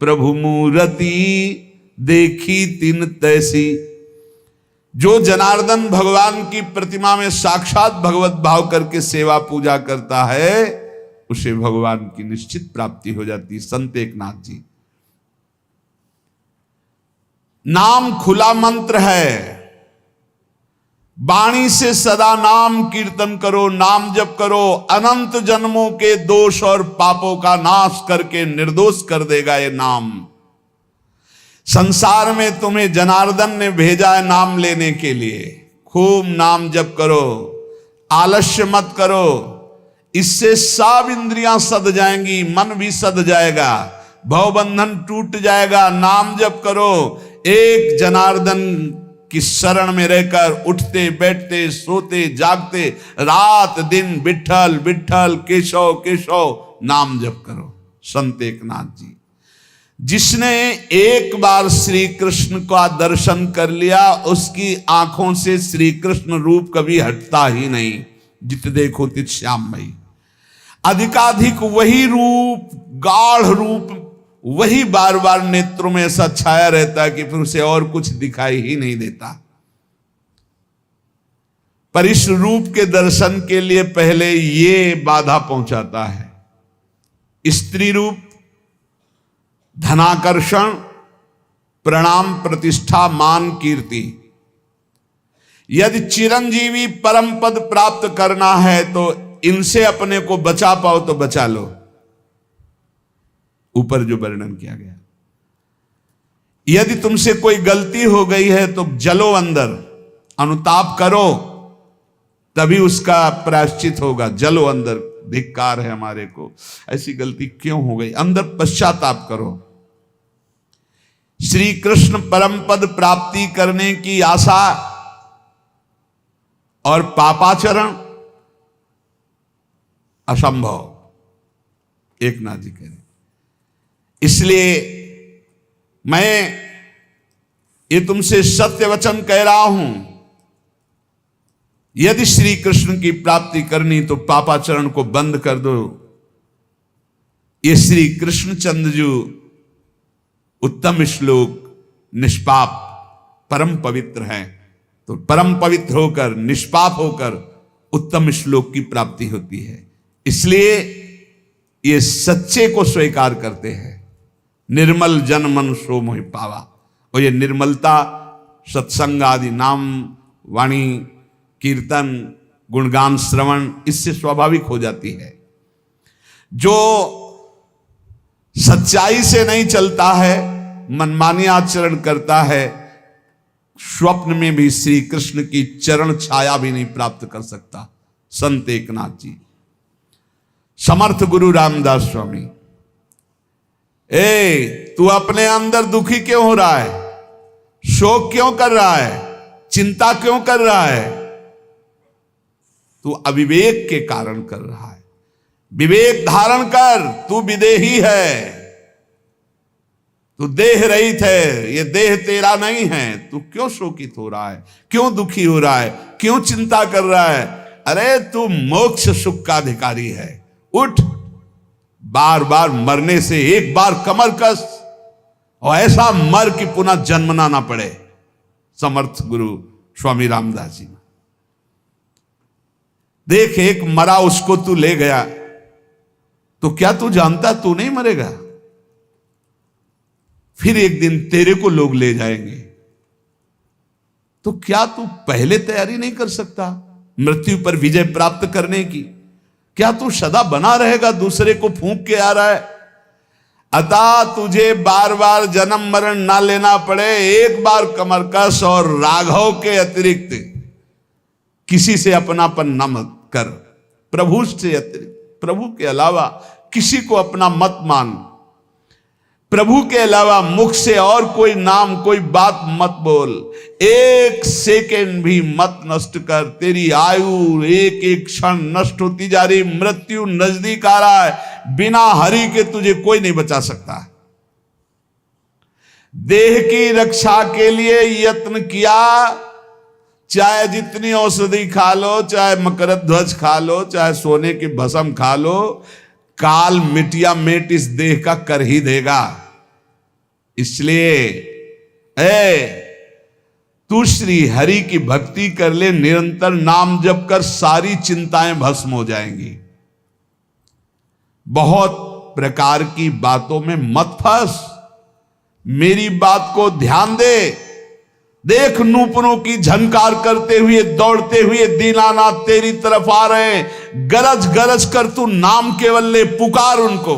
प्रभु मूर्ति देखी तिन तैसी। जो जनार्दन भगवान की प्रतिमा में साक्षात भगवत भाव करके सेवा पूजा करता है, उसे भगवान की निश्चित प्राप्ति हो जाती है। संत एकनाथ जी, नाम खुला मंत्र है। वाणी से सदा नाम कीर्तन करो, नाम जप करो। अनंत जन्मों के दोष और पापों का नाश करके निर्दोष कर देगा ये नाम। संसार में तुम्हें जनार्दन ने भेजा है नाम लेने के लिए। खूब नाम जप करो, आलस्य मत करो। इससे सब इंद्रियां सद जाएंगी, मन भी सद जाएगा, भवबंधन टूट जाएगा। नाम जप करो। एक जनार्दन की शरण में रहकर उठते बैठते सोते जागते रात दिन विठ्ठल विठ्ठल केशव केशव नाम जप करो। संत एकनाथ जी, जिसने एक बार श्री कृष्ण का दर्शन कर लिया, उसकी आंखों से श्री कृष्ण रूप कभी हटता ही नहीं। जित देखो तित श्याममयी। अधिकाधिक वही रूप, गाढ़ रूप, वही बार बार नेत्रों में ऐसा छाया रहता है कि फिर उसे और कुछ दिखाई ही नहीं देता। पर इस रूप के दर्शन के लिए पहले ये बाधा पहुंचाता है। स्त्री रूप, धनाकर्षण, प्रणाम, प्रतिष्ठा, मान, कीर्ति। यदि चिरंजीवी परम पद प्राप्त करना है तो इनसे अपने को बचा पाओ तो बचा लो। ऊपर जो वर्णन किया गया, यदि तुमसे कोई गलती हो गई है तो जलो अंदर, अनुताप करो, तभी उसका प्रायश्चित होगा। जलो अंदर, धिक्कार है हमारे को, ऐसी गलती क्यों हो गई, अंदर पश्चाताप करो। श्री कृष्ण परम पद प्राप्ति करने की आशा और पापाचरण असंभव। एक नाथ जी कह रहे। इसलिए मैं ये तुमसे सत्य वचन कह रहा हूं, यदि श्री कृष्ण की प्राप्ति करनी तो पापाचरण को बंद कर दो। ये श्री कृष्णचंद्र जो उत्तम श्लोक, निष्पाप परम पवित्र है, तो परम पवित्र होकर निष्पाप होकर उत्तम श्लोक की प्राप्ति होती है। इसलिए ये सच्चे को स्वीकार करते हैं। निर्मल जन मन सो मोहि पावा। और ये निर्मलता सत्संग आदि नाम वाणी कीर्तन गुणगान श्रवण इससे स्वाभाविक हो जाती है। जो सच्चाई से नहीं चलता है, मनमानी आचरण करता है, स्वप्न में भी श्री कृष्ण की चरण छाया भी नहीं प्राप्त कर सकता। संत एकनाथ जी, समर्थ गुरु रामदास स्वामी, तू अपने अंदर दुखी क्यों हो रहा है? शोक क्यों कर रहा है? चिंता क्यों कर रहा है? तू अविवेक के कारण कर रहा है। विवेक धारण कर, तू विदेही है, तू देह रहित है, ये देह तेरा नहीं है। तू क्यों शोकित हो रहा है? क्यों दुखी हो रहा है? क्यों चिंता कर रहा है? अरे तू मोक्ष सुख का अधिकारी है। उठ, बार बार मरने से एक बार कमर कस और ऐसा मर कि पुनः जन्मना ना पड़े। समर्थ गुरु स्वामी रामदास जी, देख एक मरा उसको तू ले गया, तो क्या तू जानता तू नहीं मरेगा? फिर एक दिन तेरे को लोग ले जाएंगे, तो क्या तू पहले तैयारी नहीं कर सकता मृत्यु पर विजय प्राप्त करने की? क्या तू सदा बना रहेगा दूसरे को फूंक के आ रहा है? अतः तुझे बार बार जन्म मरण ना लेना पड़े, एक बार कमर कस और राघव के अतिरिक्त किसी से अपनापन न मत कर। प्रभु से अतिरिक्त, प्रभु के अलावा किसी को अपना मत मान। प्रभु के अलावा मुख से और कोई नाम कोई बात मत बोल। एक सेकेंड भी मत नष्ट कर। तेरी आयु एक एक क्षण नष्ट होती जा रही, मृत्यु नजदीक आ रहा है। बिना हरि के तुझे कोई नहीं बचा सकता। देह की रक्षा के लिए यत्न किया, चाहे जितनी औषधि खा लो, चाहे मकर ध्वज खा लो, चाहे सोने की भस्म खा लो, काल मिटिया मेट इस देह का कर ही देगा। इसलिए तू श्री हरि की भक्ति कर ले, निरंतर नाम जप कर, सारी चिंताएं भस्म हो जाएंगी। बहुत प्रकार की बातों में मत फंस, मेरी बात को ध्यान दे। देख नूपुरों की झनकार करते हुए दौड़ते हुए दीनानाथ तेरी तरफ आ रहे हैं। गरज गरज कर तू नाम केवल ले, पुकार उनको।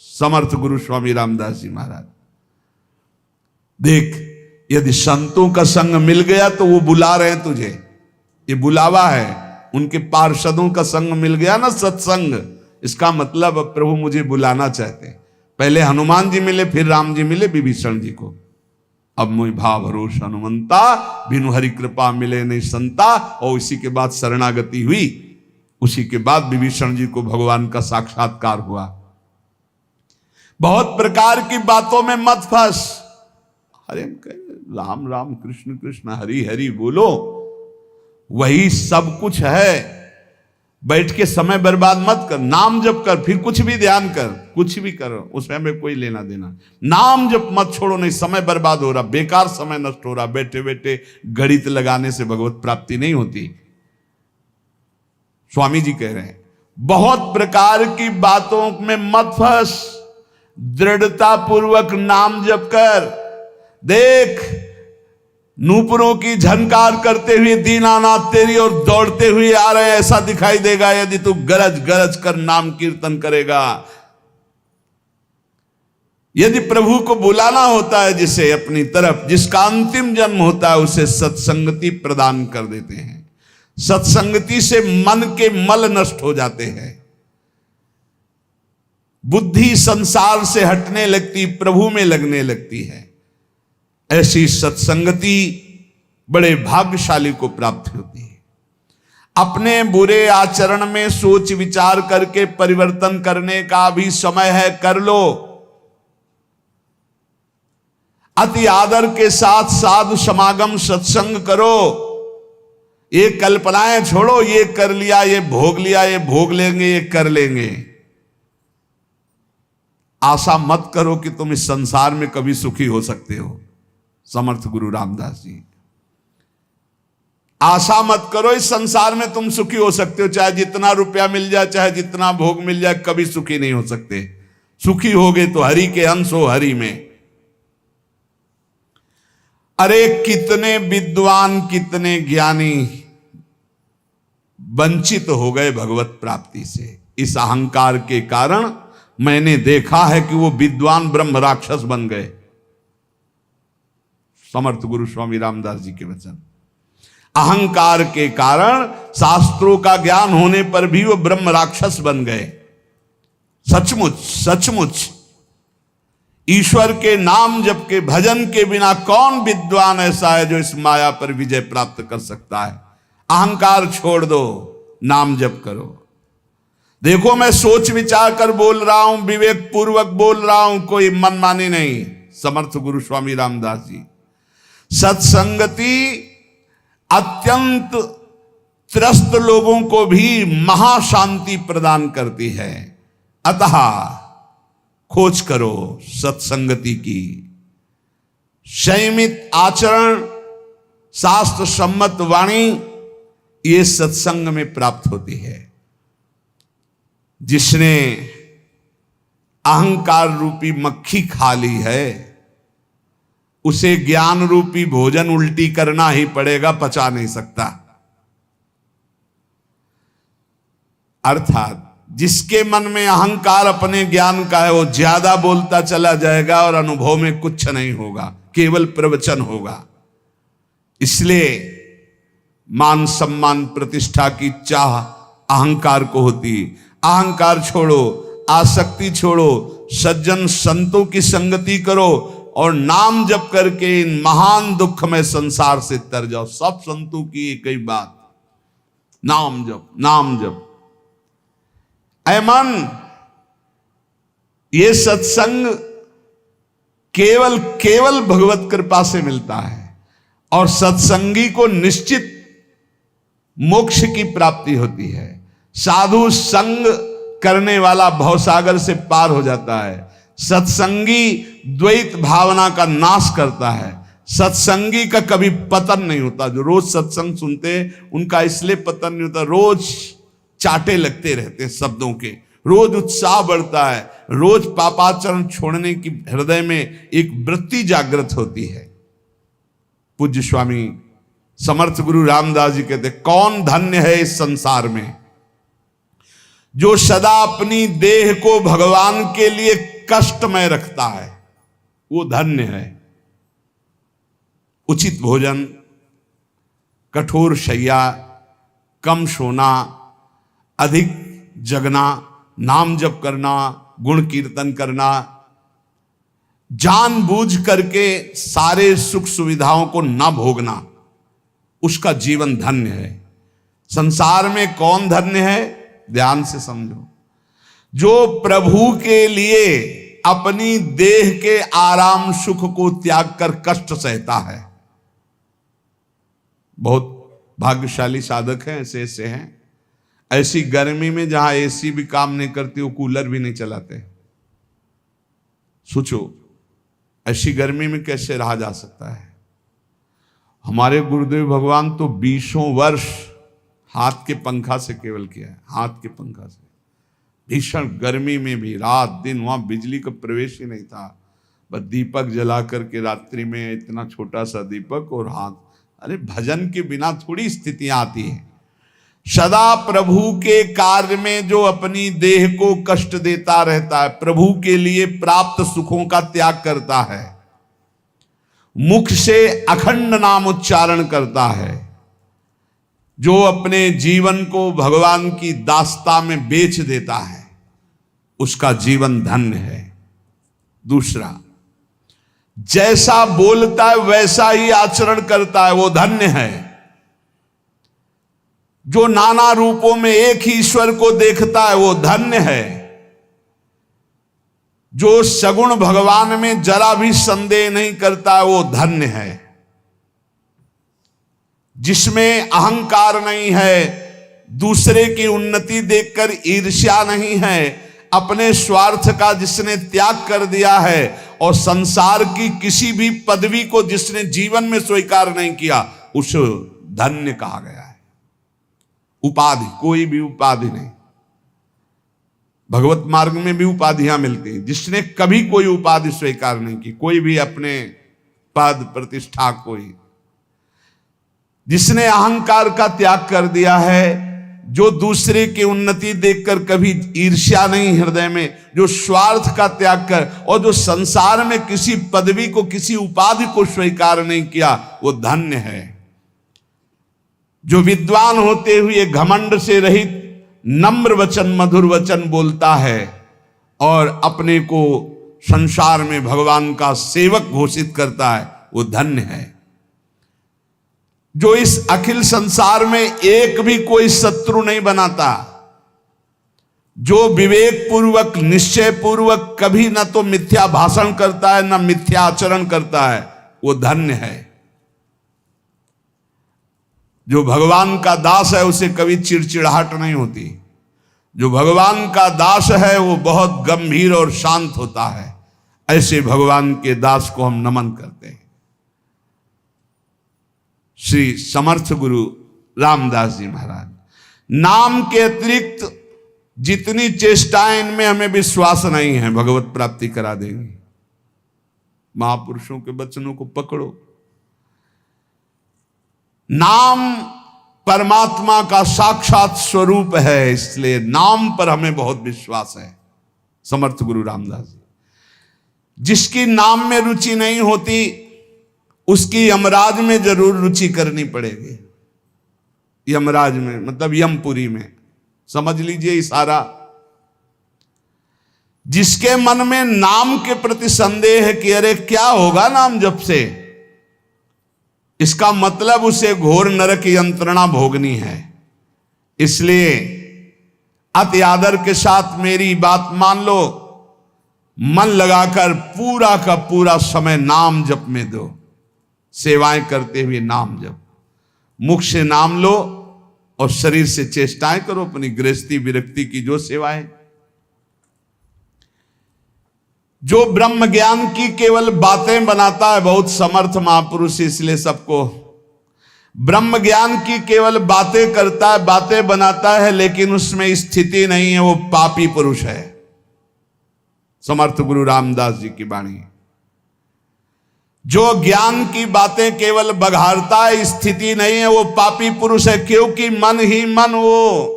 समर्थ गुरु स्वामी रामदास जी महाराज, देख यदि संतों का संग मिल गया तो वो बुला रहे हैं तुझे, ये बुलावा है। उनके पार्षदों का संग मिल गया ना, सत्संग, इसका मतलब अब प्रभु मुझे बुलाना चाहते हैं। पहले हनुमान जी मिले, फिर राम जी मिले विभीषण जी को। अब मोहि भाव भरोस हनुमंता, बिनु हरि कृपा मिले नहीं संता। और इसी के बाद शरणागति हुई, उसी के बाद विभीषण जी को भगवान का साक्षात्कार हुआ। बहुत प्रकार की बातों में मत फंस। अरे राम राम कृष्ण कृष्ण हरि हरि बोलो, वही सब कुछ है। बैठ के समय बर्बाद मत कर, नाम जप कर, फिर कुछ भी ध्यान कर, कुछ भी कर, उसमें हमें कोई लेना देना। नाम जप मत छोड़ो, नहीं समय बर्बाद हो रहा, बेकार समय नष्ट हो रहा। बैठे बैठे गणित लगाने से भगवत प्राप्ति नहीं होती। स्वामी जी कह रहे हैं बहुत प्रकार की बातों में मत फंस, दृढ़ता पूर्वक नाम जप कर। देख नूपुरों की झनकार करते हुए दीनानाथ तेरी ओर दौड़ते हुए आ रहे हैं, ऐसा दिखाई देगा यदि तू गरज गरज कर नाम कीर्तन करेगा। यदि प्रभु को बुलाना होता है जिसे अपनी तरफ, जिसका अंतिम जन्म होता है, उसे सत्संगति प्रदान कर देते हैं। सत्संगति से मन के मल नष्ट हो जाते हैं, बुद्धि संसार से हटने लगती, प्रभु में लगने लगती है। ऐसी सत्संगति बड़े भाग्यशाली को प्राप्त होती है। अपने बुरे आचरण में सोच विचार करके परिवर्तन करने का भी समय है, कर लो। अति आदर के साथ साधु समागम सत्संग करो। ये कल्पनाएं छोड़ो, ये कर लिया, ये भोग लिया, ये भोग लेंगे, ये कर लेंगे। आशा मत करो कि तुम इस संसार में कभी सुखी हो सकते हो। समर्थ गुरु रामदास जी, आशा मत करो इस संसार में तुम सुखी हो सकते हो। चाहे जितना रुपया मिल जाए, चाहे जितना भोग मिल जाए, कभी सुखी नहीं हो सकते। सुखी होगे तो हरि के अंश हो, हरि में। अरे कितने विद्वान, कितने ज्ञानी वंचित हो गए भगवत प्राप्ति से। इस अहंकार के कारण मैंने देखा है कि वो विद्वान ब्रह्म राक्षस बन गए। समर्थ गुरु स्वामी रामदास जी के वचन। अहंकार के कारण शास्त्रों का ज्ञान होने पर भी वो ब्रह्म राक्षस बन गए। सचमुच सचमुच ईश्वर के नाम जप के भजन के बिना कौन विद्वान ऐसा है जो इस माया पर विजय प्राप्त कर सकता है। अहंकार छोड़ दो, नाम जप करो। देखो मैं सोच विचार कर बोल रहा हूं, विवेक पूर्वक बोल रहा हूं, कोई मनमानी नहीं। समर्थ गुरु स्वामी रामदास जी। सत्संगति अत्यंत त्रस्त लोगों को भी महाशांति प्रदान करती है। अतः खोज करो सत्संगति की। संयमित आचरण, शास्त्र सम्मत वाणी, ये सत्संग में प्राप्त होती है। जिसने अहंकार रूपी मक्खी खा ली है, उसे ज्ञान रूपी भोजन उल्टी करना ही पड़ेगा, पचा नहीं सकता। अर्थात जिसके मन में अहंकार अपने ज्ञान का है, वो ज्यादा बोलता चला जाएगा और अनुभव में कुछ नहीं होगा, केवल प्रवचन होगा। इसलिए मान सम्मान प्रतिष्ठा की चाह अहंकार को होती। अहंकार छोड़ो, आसक्ति छोड़ो, सज्जन संतों की संगति करो और नाम जप करके इन महान दुख में संसार से तर जाओ। सब संतों की एक ही बात, नाम जप, नाम जप। ऐ मन, ये सत्संग केवल केवल भगवत कृपा से मिलता है और सत्संगी को निश्चित मोक्ष की प्राप्ति होती है। साधु संग करने वाला भवसागर से पार हो जाता है। सत्संगी द्वैत भावना का नाश करता है। सत्संगी का कभी पतन नहीं होता। जो रोज सत्संग सुनते हैं उनका इसलिए पतन नहीं होता, रोज चाटे लगते रहते हैं शब्दों के, रोज उत्साह बढ़ता है, रोज पापाचरण छोड़ने की हृदय में एक वृत्ति जागृत होती है। पूज्य स्वामी समर्थ गुरु रामदास जी कहते, कौन धन्य है इस संसार में जो सदा अपनी देह को भगवान के लिए कष्टमय रखता है, वो धन्य है। उचित भोजन, कठोर शैया, कम सोना, अधिक जगना, नाम जप करना, गुण कीर्तन करना, जानबूझ करके सारे सुख सुविधाओं को न भोगना, उसका जीवन धन्य है। संसार में कौन धन्य है? ध्यान से समझो। जो प्रभु के लिए अपनी देह के आराम सुख को त्याग कर कष्ट सहता है। बहुत भाग्यशाली साधक हैं, ऐसे ऐसे हैं। ऐसी गर्मी में जहां एसी भी काम नहीं करती, वो कूलर भी नहीं चलाते। सोचो ऐसी गर्मी में कैसे रहा जा सकता है। हमारे गुरुदेव भगवान तो 20 वर्ष हाथ के पंखा से केवल किया है, हाथ के पंखा से। भीषण गर्मी में भी रात दिन, वहां बिजली का प्रवेश ही नहीं था, बस दीपक जला करके रात्रि में, इतना छोटा सा दीपक और हाथ। अरे भजन के बिना थोड़ी स्थितियां आती हैं। सदा प्रभु के कार्य में जो अपनी देह को कष्ट देता रहता है, प्रभु के लिए प्राप्त सुखों का त्याग करता है, मुख से अखंड नाम उच्चारण करता है, जो अपने जीवन को भगवान की दास्ता में बेच देता है, उसका जीवन धन्य है। दूसरा, जैसा बोलता है वैसा ही आचरण करता है, वो धन्य है। जो नाना रूपों में एक ही ईश्वर को देखता है वो धन्य है। जो सगुण भगवान में जरा भी संदेह नहीं करता है वो धन्य है। जिसमें अहंकार नहीं है, दूसरे की उन्नति देखकर ईर्ष्या नहीं है, अपने स्वार्थ का जिसने त्याग कर दिया है और संसार की किसी भी पदवी को जिसने जीवन में स्वीकार नहीं किया, उस धन्य कहा गया है। उपाधि, कोई भी उपाधि नहीं। भगवत मार्ग में भी उपाधियां मिलती हैं। जिसने कभी कोई उपाधि स्वीकार नहीं की, कोई भी अपने पद प्रतिष्ठा, कोई जिसने अहंकार का त्याग कर दिया है, जो दूसरे की उन्नति देखकर कभी ईर्ष्या नहीं हृदय में, जो स्वार्थ का त्याग कर और जो संसार में किसी पदवी को, किसी उपाधि को स्वीकार नहीं किया, वो धन्य है। जो विद्वान होते हुए घमंड से रहित नम्र वचन, मधुर वचन बोलता है और अपने को संसार में भगवान का सेवक घोषित करता है, वो धन्य है। जो इस अखिल संसार में एक भी कोई शत्रु नहीं बनाता, जो विवेक पूर्वक, निश्चय पूर्वक कभी न तो मिथ्या भाषण करता है न मिथ्या आचरण करता है, वो धन्य है। जो भगवान का दास है उसे कभी चिड़चिड़ाहट नहीं होती। जो भगवान का दास है वो बहुत गंभीर और शांत होता है। ऐसे भगवान के दास को हम नमन करते हैं। श्री समर्थ गुरु रामदास जी महाराज, नाम के अतिरिक्त जितनी चेष्टाएं, इनमें हमें विश्वास नहीं है भगवत प्राप्ति करा देंगी। महापुरुषों के वचनों को पकड़ो। नाम परमात्मा का साक्षात स्वरूप है, इसलिए नाम पर हमें बहुत विश्वास है। समर्थ गुरु रामदास जी, जिसकी नाम में रुचि नहीं होती उसकी यमराज में जरूर रुचि करनी पड़ेगी। यमराज में मतलब यमपुरी में, समझ लीजिए इशारा। जिसके मन में नाम के प्रति संदेह है कि अरे क्या होगा नाम जप से, इसका मतलब उसे घोर नरक यंत्रणा भोगनी है। इसलिए अति आदर के साथ मेरी बात मान लो, मन लगाकर पूरा का पूरा समय नाम जप में दो। सेवाएं करते हुए नाम जप, मुख से नाम लो और शरीर से चेष्टाएं करो अपनी गृहस्थी विरक्ति की जो सेवाएं। जो ब्रह्म ज्ञान की केवल बातें बनाता है, बहुत समर्थ महापुरुष इसलिए सबको, ब्रह्म ज्ञान की केवल बातें करता है, बातें बनाता है, लेकिन उसमें स्थिति नहीं है, वो पापी पुरुष है। समर्थ गुरु रामदास जी की वाणी। जो ज्ञान की बातें केवल बघाड़ता है, स्थिति नहीं है, वो पापी पुरुष है। क्योंकि मन ही मन वो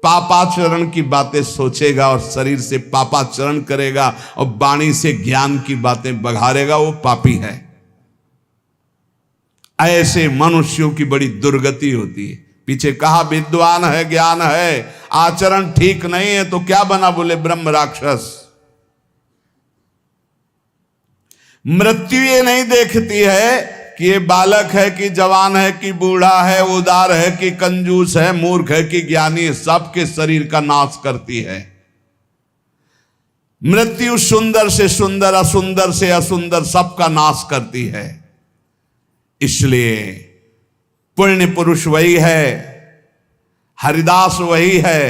पापाचरण की बातें सोचेगा और शरीर से पापाचरण करेगा और वाणी से ज्ञान की बातें बघाड़ेगा, वो पापी है। ऐसे मनुष्यों की बड़ी दुर्गति होती है। पीछे कहा विद्वान है, ज्ञान है, आचरण ठीक नहीं है तो क्या बना, बोले ब्रह्म राक्षस। मृत्यु ये नहीं देखती है कि ये बालक है कि जवान है कि बूढ़ा है, उदार है कि कंजूस है, मूर्ख है कि ज्ञानी है, सबके शरीर का नाश करती है। मृत्यु सुंदर से सुंदर, असुंदर से असुंदर, सबका नाश करती है। इसलिए पुण्य पुरुष वही है, हरिदास वही है,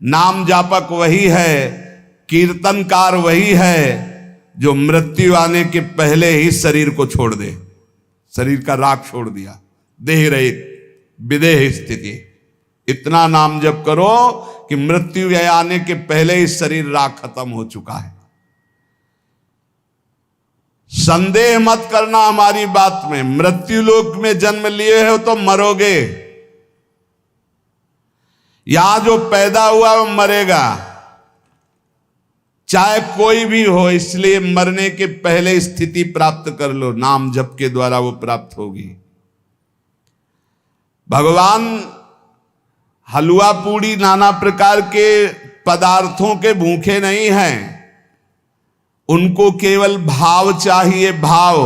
नाम जापक वही है, कीर्तनकार वही है, जो मृत्यु आने के पहले ही शरीर को छोड़ दे, शरीर का राग छोड़ दिया, देह रहित विदेह स्थिति। इतना नाम जप करो कि मृत्यु आने के पहले ही शरीर राग खत्म हो चुका है। संदेह मत करना हमारी बात में। मृत्यु लोक में जन्म लिए हो तो मरोगे, यहां जो पैदा हुआ वो मरेगा, चाहे कोई भी हो। इसलिए मरने के पहले स्थिति प्राप्त कर लो, नाम जप के द्वारा वो प्राप्त होगी। भगवान हलवा पूड़ी नाना प्रकार के पदार्थों के भूखे नहीं हैं, उनको केवल भाव चाहिए, भाव।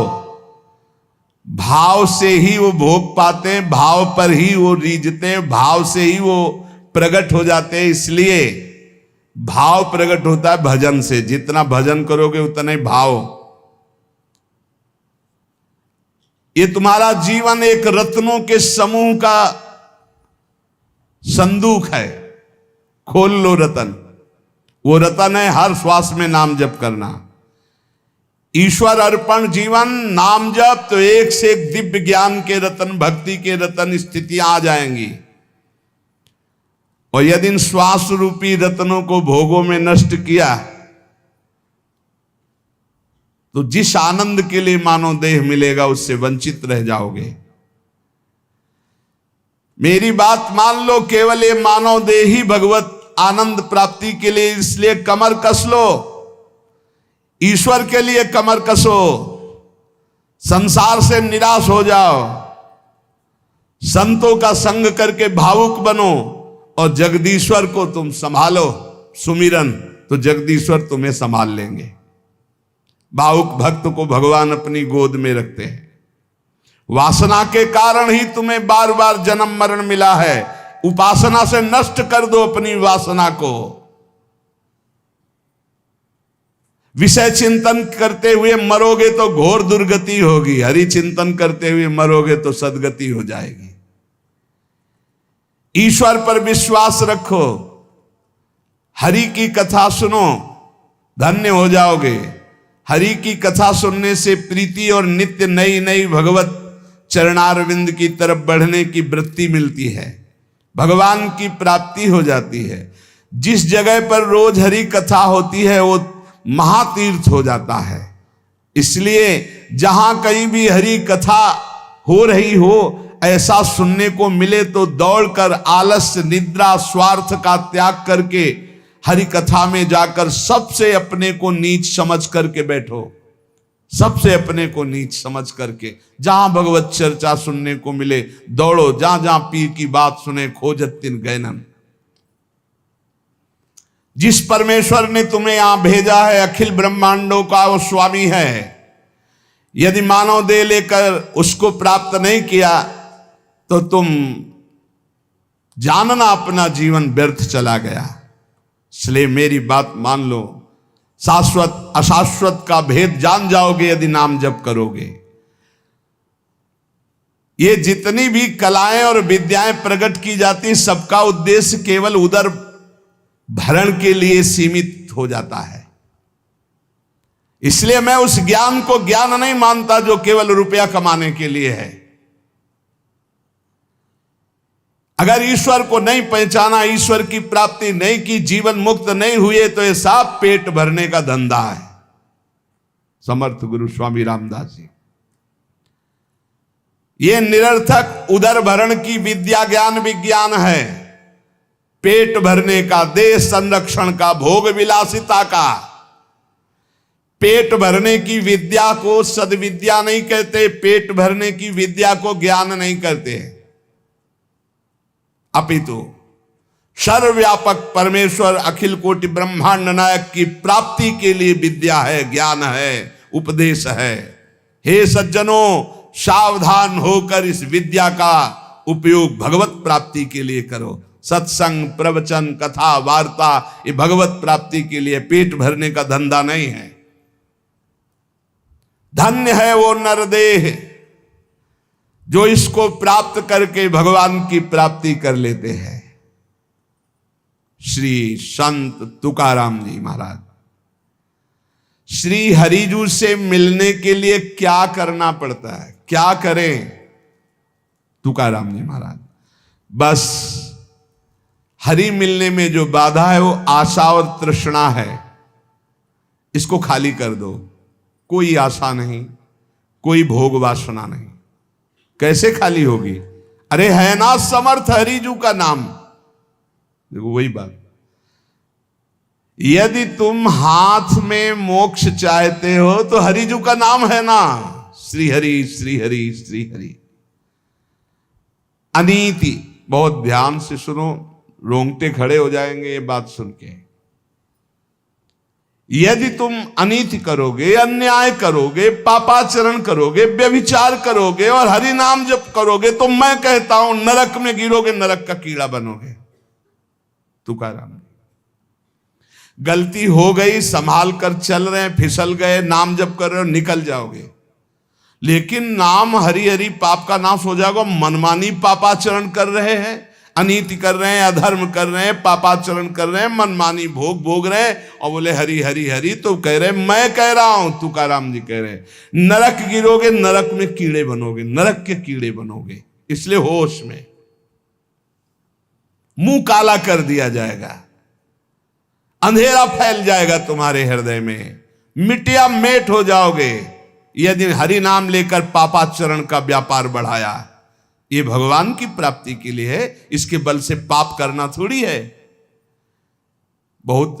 भाव से ही वो भोग पाते हैं, भाव पर ही वो रीझते हैं, भाव से ही वो प्रकट हो जाते हैं। इसलिए भाव प्रकट होता है भजन से। जितना भजन करोगे उतना ही भाव। ये तुम्हारा जीवन एक रत्नों के समूह का संदूक है। खोल लो रतन। वो रतन है हर श्वास में नाम जप करना। ईश्वर अर्पण जीवन, नाम जप, तो एक से एक दिव्य ज्ञान के रतन, भक्ति के रतन स्थितियां आ जाएंगी। और यदि इन श्वास रूपी रत्नों को भोगों में नष्ट किया तो जिस आनंद के लिए मानव देह मिलेगा उससे वंचित रह जाओगे। मेरी बात मान लो, केवल ये मानव देह ही भगवत आनंद प्राप्ति के लिए, इसलिए कमर कस लो। ईश्वर के लिए कमर कसो। संसार से निराश हो जाओ। संतों का संग करके भावुक बनो और जगदीश्वर को तुम संभालो। सुमिरन, तो जगदीश्वर तुम्हें संभाल लेंगे। भावुक भक्त को भगवान अपनी गोद में रखते हैं। वासना के कारण ही तुम्हें बार बार जन्म मरण मिला है। उपासना से नष्ट कर दो अपनी वासना को। विषय चिंतन करते हुए मरोगे तो घोर दुर्गति होगी, हरि चिंतन करते हुए मरोगे तो सदगति हो जाएगी। ईश्वर पर विश्वास रखो, हरि की कथा सुनो, धन्य हो जाओगे। हरि की कथा सुनने से प्रीति और नित्य नई नई भगवत चरणारविंद की तरफ बढ़ने की वृत्ति मिलती है। भगवान की प्राप्ति हो जाती है। जिस जगह पर रोज हरि कथा होती है वो महातीर्थ हो जाता है। इसलिए जहां कहीं भी हरि कथा हो रही हो, ऐसा सुनने को मिले तो दौड़कर आलस्य, निद्रा, स्वार्थ का त्याग करके हरि कथा में जाकर सबसे अपने को नीच समझ करके बैठो। सबसे अपने को नीच समझ करके जहां भगवत चर्चा सुनने को मिले दौड़ो। जहां जहां पीर की बात सुने खोजत तिन गैनन। जिस परमेश्वर ने तुम्हें यहां भेजा है, अखिल ब्रह्मांडों का वो स्वामी है। यदि मानव देह लेकर उसको प्राप्त नहीं किया तो तुम जानना अपना जीवन व्यर्थ चला गया। इसलिए मेरी बात मान लो, शाश्वत अशाश्वत का भेद जान जाओगे यदि नाम जप करोगे। ये जितनी भी कलाएं और विद्याएं प्रकट की जाती, सबका उद्देश्य केवल उदर भरण के लिए सीमित हो जाता है। इसलिए मैं उस ज्ञान को ज्ञान नहीं मानता जो केवल रुपया कमाने के लिए है। अगर ईश्वर को नहीं पहचाना, ईश्वर की प्राप्ति नहीं की, जीवन मुक्त नहीं हुए, तो ये सब पेट भरने का धंधा है। समर्थ गुरु स्वामी रामदास जी। ये निरर्थक उदर भरण की विद्या ज्ञान विज्ञान है। पेट भरने का, देश संरक्षण का, भोग विलासिता का। पेट भरने की विद्या को सद्विद्या नहीं कहते, पेट भरने की विद्या को ज्ञान नहीं कहते, अपितु सर्वव्यापक परमेश्वर अखिल कोटि ब्रह्मांड नायक की प्राप्ति के लिए विद्या है, ज्ञान है, उपदेश है। हे सज्जनों, सावधान होकर इस विद्या का उपयोग भगवत प्राप्ति के लिए करो। सत्संग, प्रवचन, कथा, वार्ता, ये भगवत प्राप्ति के लिए, पेट भरने का धंधा नहीं है। धन्य है वो नरदेह जो इसको प्राप्त करके भगवान की प्राप्ति कर लेते हैं। श्री संत तुकाराम जी महाराज। श्री हरिजू से मिलने के लिए क्या करना पड़ता है, क्या करें? तुकाराम जी महाराज, बस हरि मिलने में जो बाधा है वो आशा और तृष्णा है। इसको खाली कर दो। कोई आशा नहीं, कोई भोग वासना नहीं। कैसे खाली होगी? अरे है ना समर्थ हरिजू का नाम। देखो वही बात, यदि तुम हाथ में मोक्ष चाहते हो तो हरिजू का नाम है ना, श्री हरि श्री हरि श्री हरि। अनीति, बहुत ध्यान से सुनो, रोंगटे खड़े हो जाएंगे ये बात सुन के। यदि तुम अनीति करोगे, अन्याय करोगे, पापाचरण करोगे, व्यभिचार करोगे और हरि नाम जप करोगे तो मैं कहता हूं नरक में गिरोगे, नरक का कीड़ा बनोगे। तुकाराम। गलती हो गई, संभाल कर चल रहे हैं, फिसल गए, नाम जप कर रहे हो, निकल जाओगे। लेकिन नाम हरि हरि पाप का नाश हो जाएगा। मनमानी पापाचरण कर रहे हैं, अनीति कर रहे हैं, अधर्म कर रहे हैं, पापाचरण कर रहे हैं, मनमानी भोग भोग रहे हैं और बोले हरि हरि हरि, तो कह रहे मैं कह रहा हूं, तुकाराम जी कह रहे हैं नरक गिरोगे, नरक में कीड़े बनोगे, नरक के कीड़े बनोगे। इसलिए होश में, मुंह काला कर दिया जाएगा, अंधेरा फैल जाएगा तुम्हारे हृदय में, मिटिया मेट हो जाओगे यदि हरि नाम लेकर पापाचरण का व्यापार बढ़ाया। ये भगवान की प्राप्ति के लिए है, इसके बल से पाप करना थोड़ी है। बहुत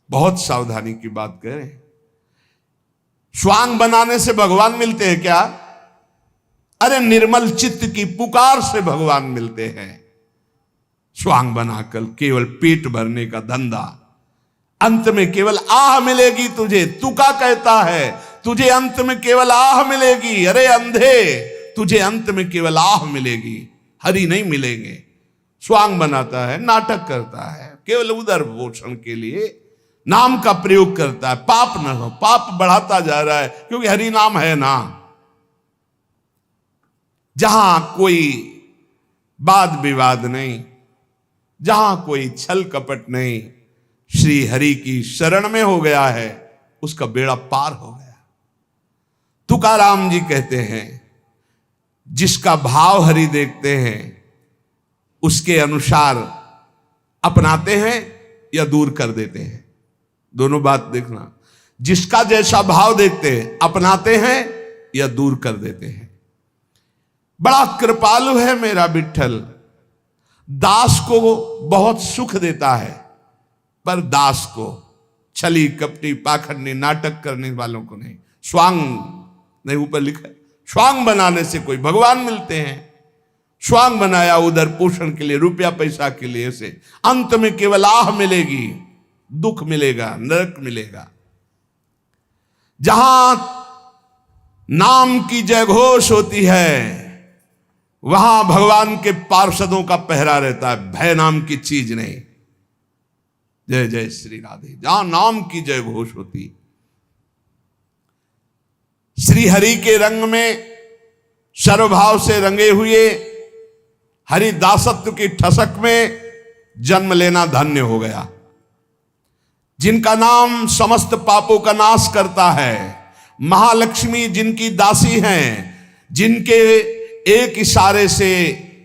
बहुत सावधानी की बात करें। स्वांग बनाने से भगवान मिलते हैं क्या? अरे निर्मल चित्त की पुकार से भगवान मिलते हैं। स्वांग बनाकर केवल पेट भरने का धंधा, अंत में केवल आह मिलेगी तुझे। तुका कहता है तुझे अंत में केवल आह मिलेगी। अरे अंधे, तुझे अंत में केवल आह मिलेगी, हरि नहीं मिलेंगे। स्वांग बनाता है, नाटक करता है, केवल उदर पोषण के लिए नाम का प्रयोग करता है। पाप न हो, पाप बढ़ाता जा रहा है क्योंकि हरि नाम है ना। जहां कोई वाद विवाद नहीं, जहां कोई छल कपट नहीं, श्री हरि की शरण में हो गया है, उसका बेड़ा पार हो गया। तुकाराम जी कहते हैं जिसका भाव हरि देखते हैं उसके अनुसार अपनाते हैं या दूर कर देते हैं। दोनों बात देखना, जिसका जैसा भाव देखते हैं अपनाते हैं या दूर कर देते हैं। बड़ा कृपालु है मेरा विठ्ठल, दास को बहुत सुख देता है पर दास को, छली कपटी पाखंडी नाटक करने वालों को नहीं। स्वांग नहीं, ऊपर लिखा है स्वांग बनाने से कोई भगवान मिलते हैं। स्वांग बनाया उधर पोषण के लिए, रुपया पैसा के लिए, से अंत में केवल आह मिलेगी, दुख मिलेगा, नरक मिलेगा। जहां नाम की जय घोष होती है वहां भगवान के पार्षदों का पहरा रहता है, भय नाम की चीज नहीं। जय जय श्री राधे। जहां नाम की जय घोष होती, श्री हरि के रंग में सर्वभाव से रंगे हुए हरि दासत्व की ठसक में जन्म लेना धन्य हो गया। जिनका नाम समस्त पापों का नाश करता है, महालक्ष्मी जिनकी दासी हैं, जिनके एक इशारे से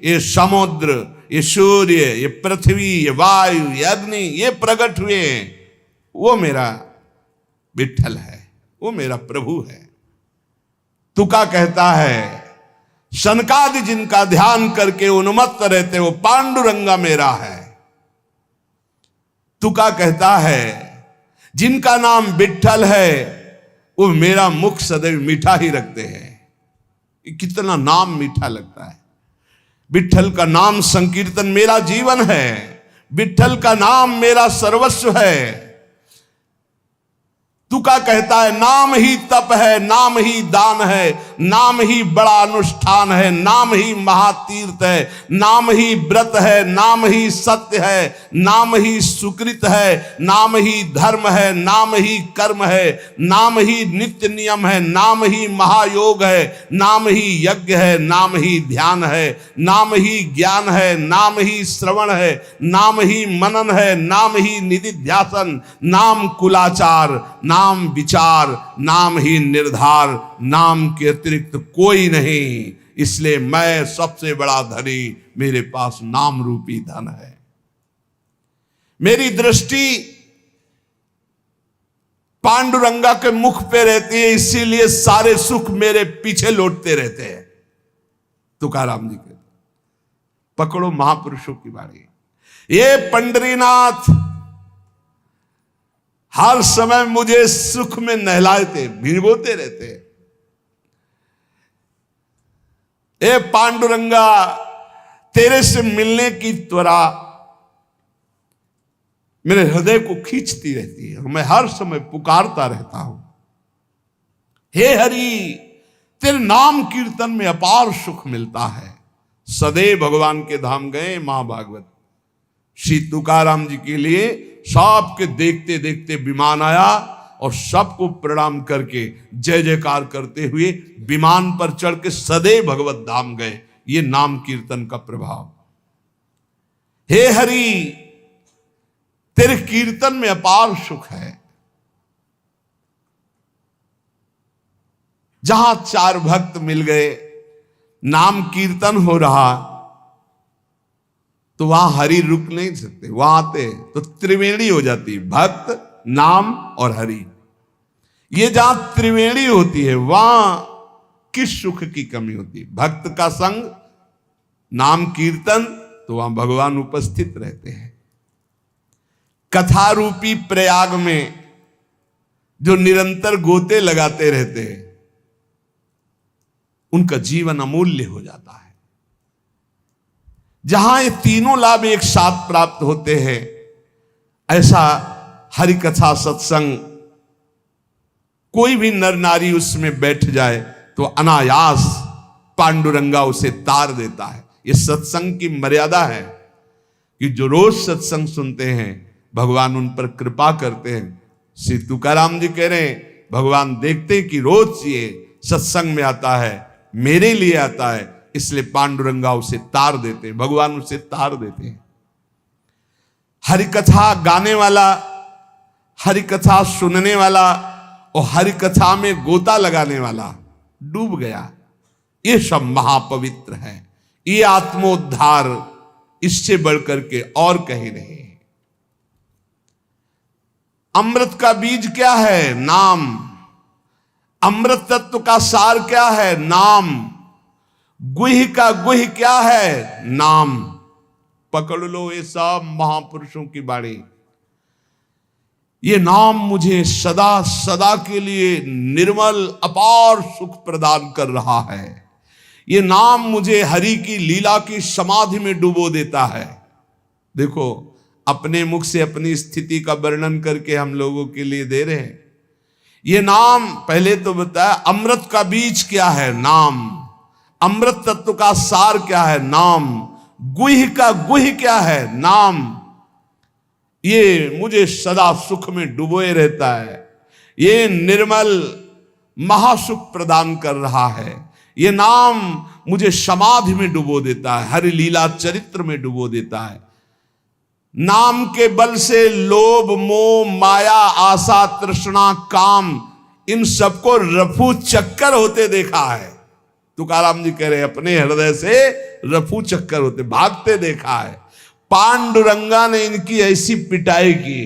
ये समुद्र, ये सूर्य, ये पृथ्वी, ये वायु, ये अग्नि, ये प्रकट हुए, वो मेरा विठ्ठल है, वो मेरा प्रभु है। तुका कहता है सनकादि जिनका ध्यान करके उन्मत्त रहते वो पांडुरंगा मेरा है। तुका कहता है जिनका नाम विठ्ठल है वो मेरा मुख सदैव मीठा ही रखते हैं। कितना नाम मीठा लगता है। विठ्ठल का नाम संकीर्तन मेरा जीवन है, विठ्ठल का नाम मेरा सर्वस्व है। तुका कहता है नाम ही तप है, नाम ही दान है, नाम ही बड़ा अनुष्ठान है, नाम ही महातीर्थ है, नाम ही व्रत है, नाम ही सत्य है, नाम ही सुकृत है, नाम ही धर्म है, नाम ही कर्म है, नाम ही नित्य नियम है, नाम ही महायोग है, नाम ही यज्ञ है, नाम ही ध्यान है, नाम ही ज्ञान है, नाम ही श्रवण है, नाम ही मनन है, नाम ही निधिध्यासन, नाम कुलाचार, नाम विचार, नाम ही निर्धार, नाम के अतिरिक्त कोई नहीं। इसलिए मैं सबसे बड़ा धनी, मेरे पास नाम रूपी धन है। मेरी दृष्टि पांडुरंगा के मुख पे रहती है, इसीलिए सारे सुख मेरे पीछे लौटते रहते हैं। तुकाराम जी कहते, पकड़ो महापुरुषों की बाणी। ये पंडरीनाथ हर समय मुझे सुख में नहलाते, भिगोते रहते। ए पांडुरंगा, तेरे से मिलने की त्वरा मेरे हृदय को खींचती रहती है। मैं हर समय पुकारता रहता हूं, हे हरि, तेरे नाम कीर्तन में अपार सुख मिलता है। सदैव भगवान के धाम गए महाभागवत। श्री तुकाराम जी के लिए सबके देखते देखते विमान आया और सबको प्रणाम करके जय जयकार करते हुए विमान पर चढ़ के सदैव भगवत धाम गए। ये नाम कीर्तन का प्रभाव। हे हरि, तेरे कीर्तन में अपार सुख है। जहां चार भक्त मिल गए, नाम कीर्तन हो रहा, तो वहां हरि रुक नहीं सकते। वहां आते तो त्रिवेणी हो जाती, भक्त, नाम और हरि। ये जहां त्रिवेणी होती है वहां किस सुख की कमी होती है? भक्त का संग, नाम कीर्तन, तो वहां भगवान उपस्थित रहते हैं। कथा रूपी प्रयाग में जो निरंतर गोते लगाते रहते हैं, उनका जीवन अमूल्य हो जाता है। जहां ये तीनों लाभ एक साथ प्राप्त होते हैं, ऐसा हरि कथा सत्संग, कोई भी नर नारी उसमें बैठ जाए तो अनायास पांडुरंगा उसे तार देता है। ये सत्संग की मर्यादा है कि जो रोज सत्संग सुनते हैं, भगवान उन पर कृपा करते हैं। श्री तुकाराम जी कह रहे हैं, भगवान देखते हैं कि रोज ये सत्संग में आता है, मेरे लिए आता है, इसलिए पांडुरंगा उसे तार देते हैं, भगवान उसे तार देते हैं। हरिकथा गाने वाला, हरिकथा सुनने वाला और हरिकथा में गोता लगाने वाला डूब गया। ये सब महापवित्र है। ये आत्मोद्धार इससे बढ़कर के और कहीं नहीं। अमृत का बीज क्या है? नाम। अमृत तत्व का सार क्या है? नाम। गुह का गुह क्या है? नाम। पकड़ लो ये सब महापुरुषों की बाणी। ये नाम मुझे सदा सदा के लिए निर्मल अपार सुख प्रदान कर रहा है। ये नाम मुझे हरि की लीला की समाधि में डुबो देता है। देखो, अपने मुख से अपनी स्थिति का वर्णन करके हम लोगों के लिए दे रहे हैं। ये नाम, पहले तो बताया अमृत का बीज क्या है? नाम। अमृत तत्व का सार क्या है? नाम। गुह का गुह क्या है? नाम। ये मुझे सदा सुख में डुबोए रहता है। ये निर्मल महासुख प्रदान कर रहा है। ये नाम मुझे समाधि में डुबो देता है, हरि लीला चरित्र में डुबो देता है। नाम के बल से लोभ, मोह, माया, आशा, तृष्णा, काम, इन सबको रफू चक्कर होते देखा है। तुकाराम जी कह रहे अपने हृदय से रफू चक्कर होते, भागते देखा है। पांडुरंगा ने इनकी ऐसी पिटाई की,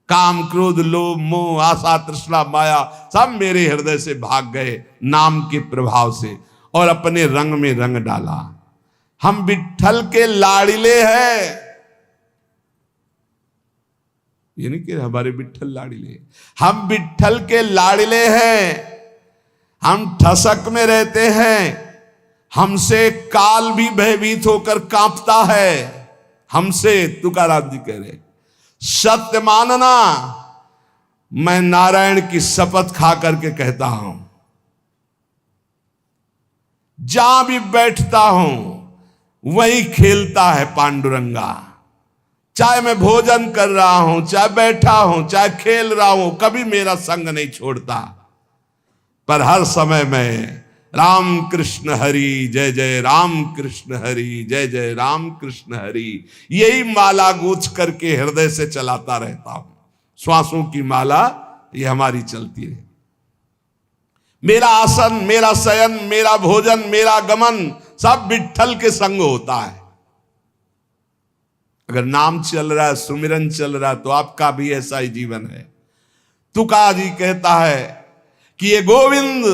काम, क्रोध, लोभ, मोह, आशा, तृष्णा, माया सब मेरे हृदय से भाग गए नाम के प्रभाव से, और अपने रंग में रंग डाला। हम विट्ठल के लाड़िले हैं। ये नहीं कि हमारे विट्ठल लाड़िले, हम विट्ठल के लाड़िले हैं। हम ठसक में रहते हैं। हमसे काल भी भयभीत होकर कांपता है। हमसे, तुकाराम जी कह रहे, सत्य मानना, मैं नारायण की शपथ खा करके कहता हूं, जहां भी बैठता हूं वही खेलता है पांडुरंगा। चाहे मैं भोजन कर रहा हूं, चाहे बैठा हूं, चाहे खेल रहा हूं, कभी मेरा संग नहीं छोड़ता। पर हर समय मैं राम कृष्ण हरि, जय जय राम कृष्ण हरि, जय जय राम कृष्ण हरि, यही माला गूंथ करके हृदय से चलाता रहता हूं। श्वासों की माला ये हमारी चलती है। मेरा आसन, मेरा शयन, मेरा भोजन, मेरा गमन सब विट्ठल के संग होता है। अगर नाम चल रहा है, सुमिरन चल रहा है, तो आपका भी ऐसा ही जीवन है। तुका जी कहता है कि ये गोविंद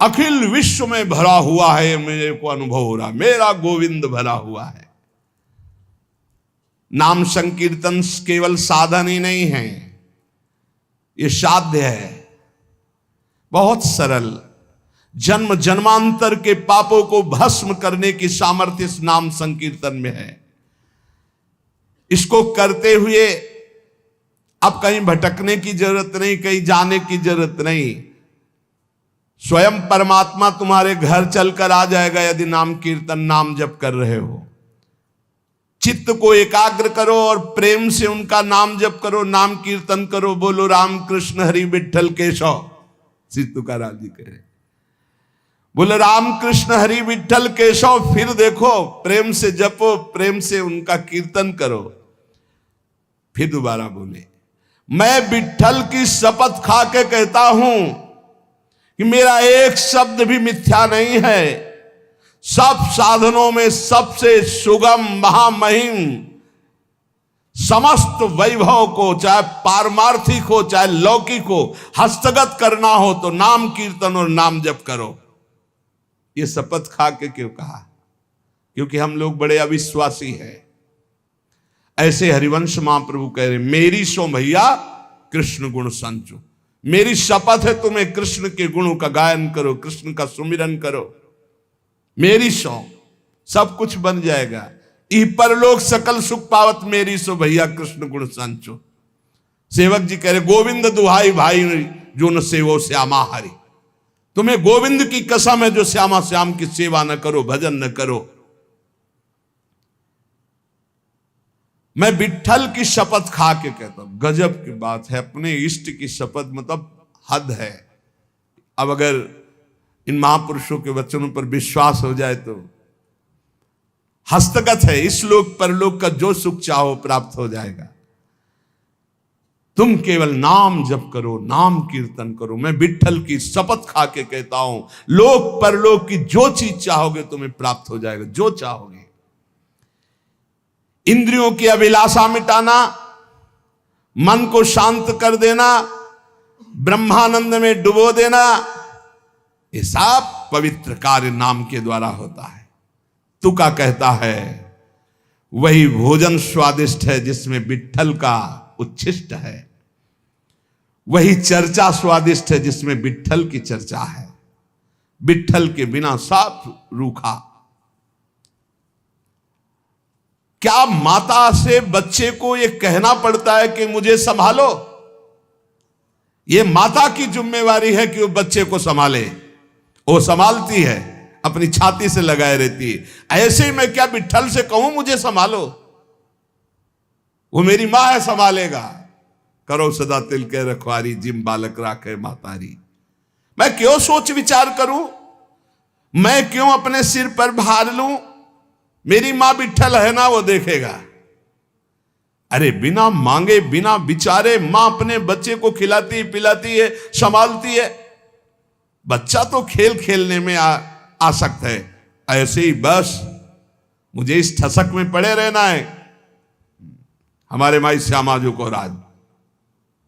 अखिल विश्व में भरा हुआ है। मेरे को अनुभव हो रहा, मेरा गोविंद भरा हुआ है। नाम संकीर्तन केवल साधन ही नहीं है, ये साध्य है, बहुत सरल। जन्म जन्मांतर के पापों को भस्म करने की सामर्थ्य इस नाम संकीर्तन में है। इसको करते हुए अब कहीं भटकने की जरूरत नहीं, कहीं जाने की जरूरत नहीं। स्वयं परमात्मा तुम्हारे घर चलकर आ जाएगा यदि नाम कीर्तन नाम जप कर रहे हो। चित्त को एकाग्र करो और प्रेम से उनका नाम जप करो, नाम कीर्तन करो, बोलो राम कृष्ण हरि विठ्ठल केशव। श्री तुकाराम जी कह रहे, बोले राम कृष्ण हरि विठ्ठल केशव। फिर देखो प्रेम से जपो, प्रेम से उनका कीर्तन करो। फिर दोबारा बोले, मैं विठ्ठल की शपथ खा के कहता हूं कि मेरा एक शब्द भी मिथ्या नहीं है। सब साधनों में सबसे सुगम महामहिम, समस्त वैभव को चाहे पारमार्थिक हो चाहे लौकिक हो हस्तगत करना हो तो नाम कीर्तन और नाम जप करो। ये शपथ खा के क्यों कहा? क्योंकि हम लोग बड़े अविश्वासी हैं। ऐसे हरिवंश महाप्रभु कह रहे, मेरी सो भैया कृष्ण गुण संचो। मेरी शपथ है तुम्हें कृष्ण के गुणों का गायन करो, कृष्ण का सुमिरन करो। मेरी सो सब कुछ बन जाएगा। ई परलोक सकल सुख पावत मेरी सो भैया कृष्ण गुण संचो। सेवक जी कह रहे, गोविंद दुहाई भाई जो न सेवो श्यामा हरि। तुम्हें गोविंद की कसम है जो श्यामा श्याम की सेवा न करो, भजन न करो। मैं विठ्ठल की शपथ खा के कहता हूं, गजब की बात है। अपने इष्ट की शपथ मतलब हद है। अब अगर इन महापुरुषों के वचनों पर विश्वास हो जाए तो हस्तगत है। इस लोक परलोक का जो सुख चाहो प्राप्त हो जाएगा। तुम केवल नाम जप करो, नाम कीर्तन करो। मैं विठ्ठल की शपथ खा के कहता हूं, लोक परलोक की जो चीज चाहोगे तुम्हें प्राप्त हो जाएगा, जो चाहोगे। इंद्रियों की अभिलाषा मिटाना, मन को शांत कर देना, ब्रह्मानंद में डुबो देना, ये सब पवित्र कार्य नाम के द्वारा होता है। तुका कहता है, वही भोजन स्वादिष्ट है जिसमें विठ्ठल का उच्छिष्ट है। वही चर्चा स्वादिष्ट है जिसमें विठ्ठल की चर्चा है। विठ्ठल के बिना सब रूखा। क्या माता से बच्चे को यह कहना पड़ता है कि मुझे संभालो? यह माता की जिम्मेवारी है कि वो बच्चे को संभाले। वो संभालती है, अपनी छाती से लगाए रहती है। ऐसे ही मैं क्या विठ्ठल से कहूं मुझे संभालो? वो मेरी मां है, संभालेगा। करो सदा तिल के रखवारी, जिम बालक राखे मातारी। मैं क्यों सोच विचार करूं? मैं क्यों अपने सिर पर भार लूं? मेरी मां विठ्ठल है ना, वो देखेगा। अरे बिना मांगे बिना विचारे मां अपने बच्चे को खिलाती पिलाती है, संभालती है। बच्चा तो खेल खेलने में आ सकता है, ऐसे ही बस मुझे इस ठसक में पड़े रहना है। हमारे माई श्यामा जो को राज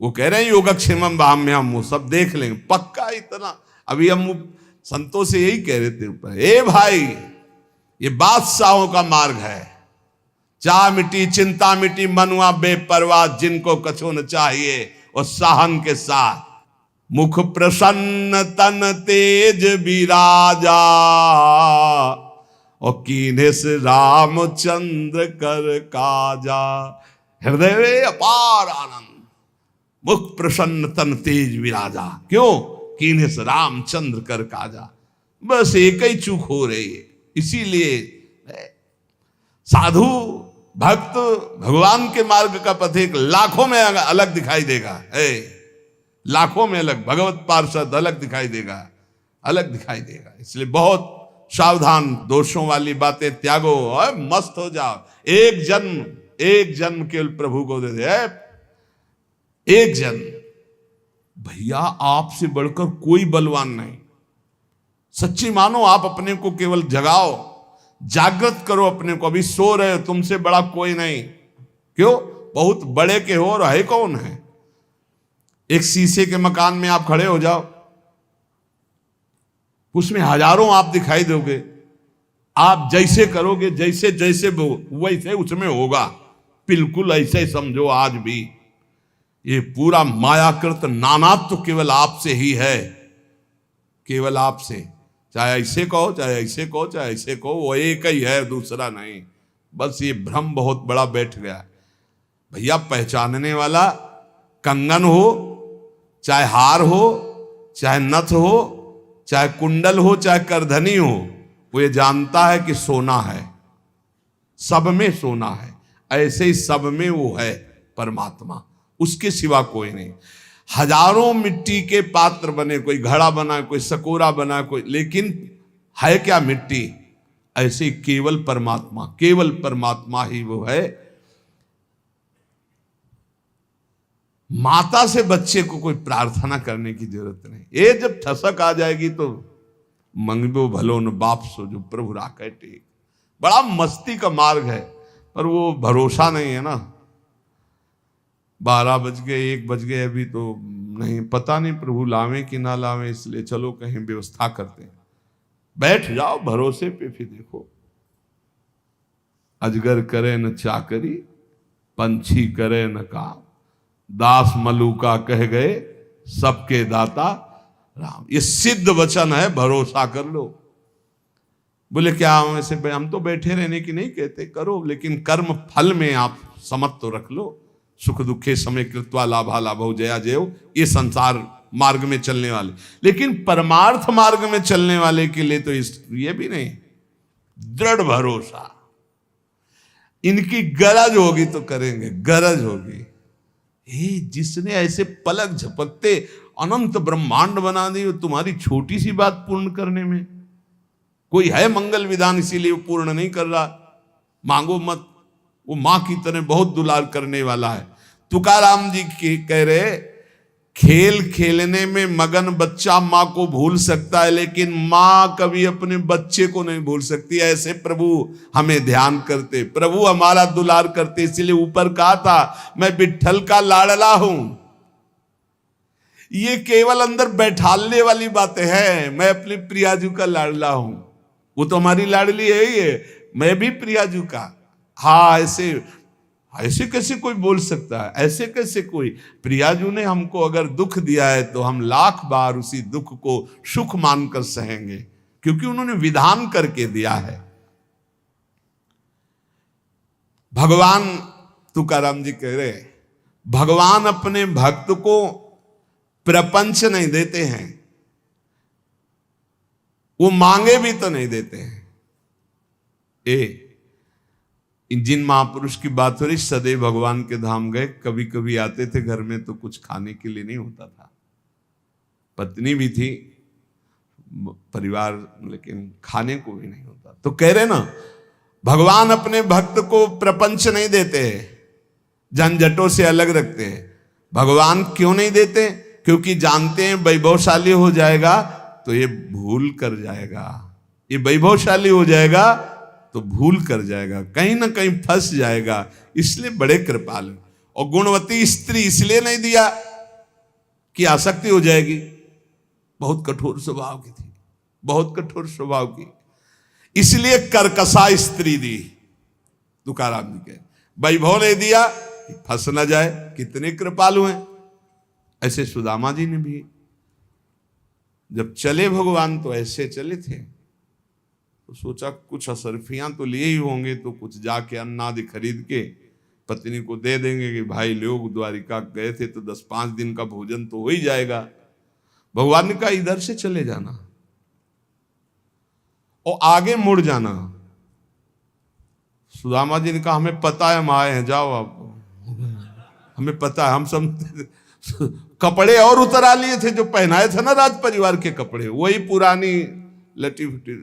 वो कह रहे हैं योगक्षेमम बाह्म्यम, वो सब देख लेंगे पक्का। इतना अभी हम संतों से यही कह रहे थे ऊपर, ए भाई ये बादशाहों का मार्ग है। चाह मिटी चिंता मिटी मनुआ बेपरवाह, जिनको कछो न चाहिए और साहन के साथ। मुख प्रसन्न तन तेज विराजा, और कीन्हे से रामचंद्र कर काजा। हृदय में अपार आनंद, मुख प्रसन्न तन तेज विराजा। क्यों? कीन्हे से रामचंद्र कर काजा। बस एक ही चूक हो रही है। इसीलिए साधु भक्त भगवान के मार्ग का पथिक लाखों में अलग दिखाई देगा। लाखों में अलग, भगवत पार्षद अलग दिखाई देगा, अलग दिखाई देगा। इसलिए बहुत सावधान, दोषों वाली बातें त्यागो और मस्त हो जाओ। एक जन्म केवल प्रभु को दे दे। एक जन्म, भैया आपसे बढ़कर कोई बलवान नहीं। सच्ची मानो, आप अपने को केवल जगाओ, जागृत करो अपने को। अभी सो रहे हो, तुमसे बड़ा कोई नहीं। क्यों? बहुत बड़े के हो और है कौन है? एक शीशे के मकान में आप खड़े हो जाओ, उसमें हजारों आप दिखाई दोगे। आप जैसे करोगे, जैसे जैसे वैसे उसमें होगा। बिल्कुल ऐसे समझो। आज भी ये पूरा मायाकृत नानात्व तो केवल आपसे ही है, केवल आपसे। चाहे ऐसे कहो, चाहे ऐसे कहो, चाहे ऐसे कहो, वो एक ही है, दूसरा नहीं। बस ये भ्रम बहुत बड़ा बैठ गया। भैया पहचानने वाला कंगन हो, चाहे हार हो, चाहे नथ हो, चाहे कुंडल हो, चाहे करधनी हो, वो ये जानता है कि सोना है, सब में सोना है। ऐसे ही सब में वो है परमात्मा, उसके सिवा कोई नहीं। हजारों मिट्टी के पात्र बने, कोई घड़ा बना, कोई सकोरा बना, कोई, लेकिन है क्या मिट्टी? ऐसे केवल परमात्मा, केवल परमात्मा ही वो है। माता से बच्चे को कोई प्रार्थना करने की जरूरत नहीं। ये जब ठसक आ जाएगी तो मंगबो भलो न बाप सो जो प्रभु राखे टेक। बड़ा मस्ती का मार्ग है, पर वो भरोसा नहीं है ना। 12 बज गए, 1 बज गए, अभी तो नहीं, पता नहीं प्रभु लावे कि ना लावे, इसलिए चलो कहीं व्यवस्था करते हैं। बैठ जाओ भरोसे पे, फिर देखो। अजगर करे न चाकरी, पंछी करे न काम, दास मलूका कह गए सबके दाता राम। ये सिद्ध वचन है, भरोसा कर लो। बोले क्या हम तो बैठे रहने की नहीं कहते, करो, लेकिन कर्म फल में आप समत तो रख लो। सुख दुखे समय कृत्वा लाभा लाभो जया जयो, ये संसार मार्ग में चलने वाले। लेकिन परमार्थ मार्ग में चलने वाले के लिए तो ये भी नहीं, दृढ़ भरोसा। इनकी गरज होगी तो करेंगे, गरज होगी। जिसने ऐसे पलक झपकते अनंत ब्रह्मांड बना दी, तुम्हारी छोटी सी बात पूर्ण करने में कोई है मंगल विधान, इसीलिए वो पूर्ण नहीं कर रहा। मांगो मत, वो मां की तरह बहुत दुलार करने वाला है। तुकाराम जी कह रहे, खेल खेलने में मगन बच्चा मां को भूल सकता है, लेकिन मां कभी अपने बच्चे को नहीं भूल सकती। ऐसे प्रभु हमें ध्यान करते, प्रभु हमारा दुलार करते। इसीलिए ऊपर कहा था, मैं विट्ठल का लाडला हूं। ये केवल अंदर बैठालने वाली बातें हैं। मैं अपने प्रियाजू का लाडला हूं, वो तो हमारी लाडली है ही है, मैं भी प्रियाजू का। हाँ, ऐसे कैसे कोई बोल सकता है? ऐसे कैसे कोई? प्रियाजू ने हमको अगर दुख दिया है तो हम लाख बार उसी दुख को सुख मानकर सहेंगे, क्योंकि उन्होंने विधान करके दिया है। भगवान, तुकाराम जी कह रहे, भगवान अपने भक्त को प्रपंच नहीं देते हैं, वो मांगे भी तो नहीं देते हैं। जिन महापुरुष की बात हो रही, सदैव भगवान के धाम गए, कभी कभी आते थे घर में तो कुछ खाने के लिए नहीं होता था, पत्नी भी थी, परिवार, लेकिन खाने को भी नहीं होता। तो कह रहे ना, भगवान अपने भक्त को प्रपंच नहीं देते, झंझटों से अलग रखते हैं। भगवान क्यों नहीं देते? क्योंकि जानते हैं वैभवशाली हो जाएगा तो ये भूल कर जाएगा, ये वैभवशाली हो जाएगा तो भूल कर जाएगा, कहीं ना कहीं फंस जाएगा। इसलिए बड़े कृपालु। और गुणवती स्त्री इसलिए नहीं दिया कि आसक्ति हो जाएगी, बहुत कठोर स्वभाव की थी, बहुत कठोर स्वभाव की, इसलिए कर्कशा स्त्री दी। तुकाराम जी के वैभव नहीं दिया कि फंस ना जाए। कितने कृपालु हैं। ऐसे सुदामा जी ने भी जब चले भगवान तो ऐसे चले थे, तो सोचा कुछ असरफियां तो लिए ही होंगे, तो कुछ जाके अन्न आदि खरीद के पत्नी को दे देंगे कि भाई लोग द्वारिका गए थे तो 10-5 दिन का भोजन तो हो ही जाएगा। भगवान ने कहा इधर से चले जाना और आगे मुड़ जाना। सुदामा जी ने कहा हमें पता है हम आए हैं, जाओ आप, हमें पता है, हम सब कपड़े और उतरा लिए थे जो पहनाए थे ना राज परिवार के कपड़े, वही पुरानी लटी फटी,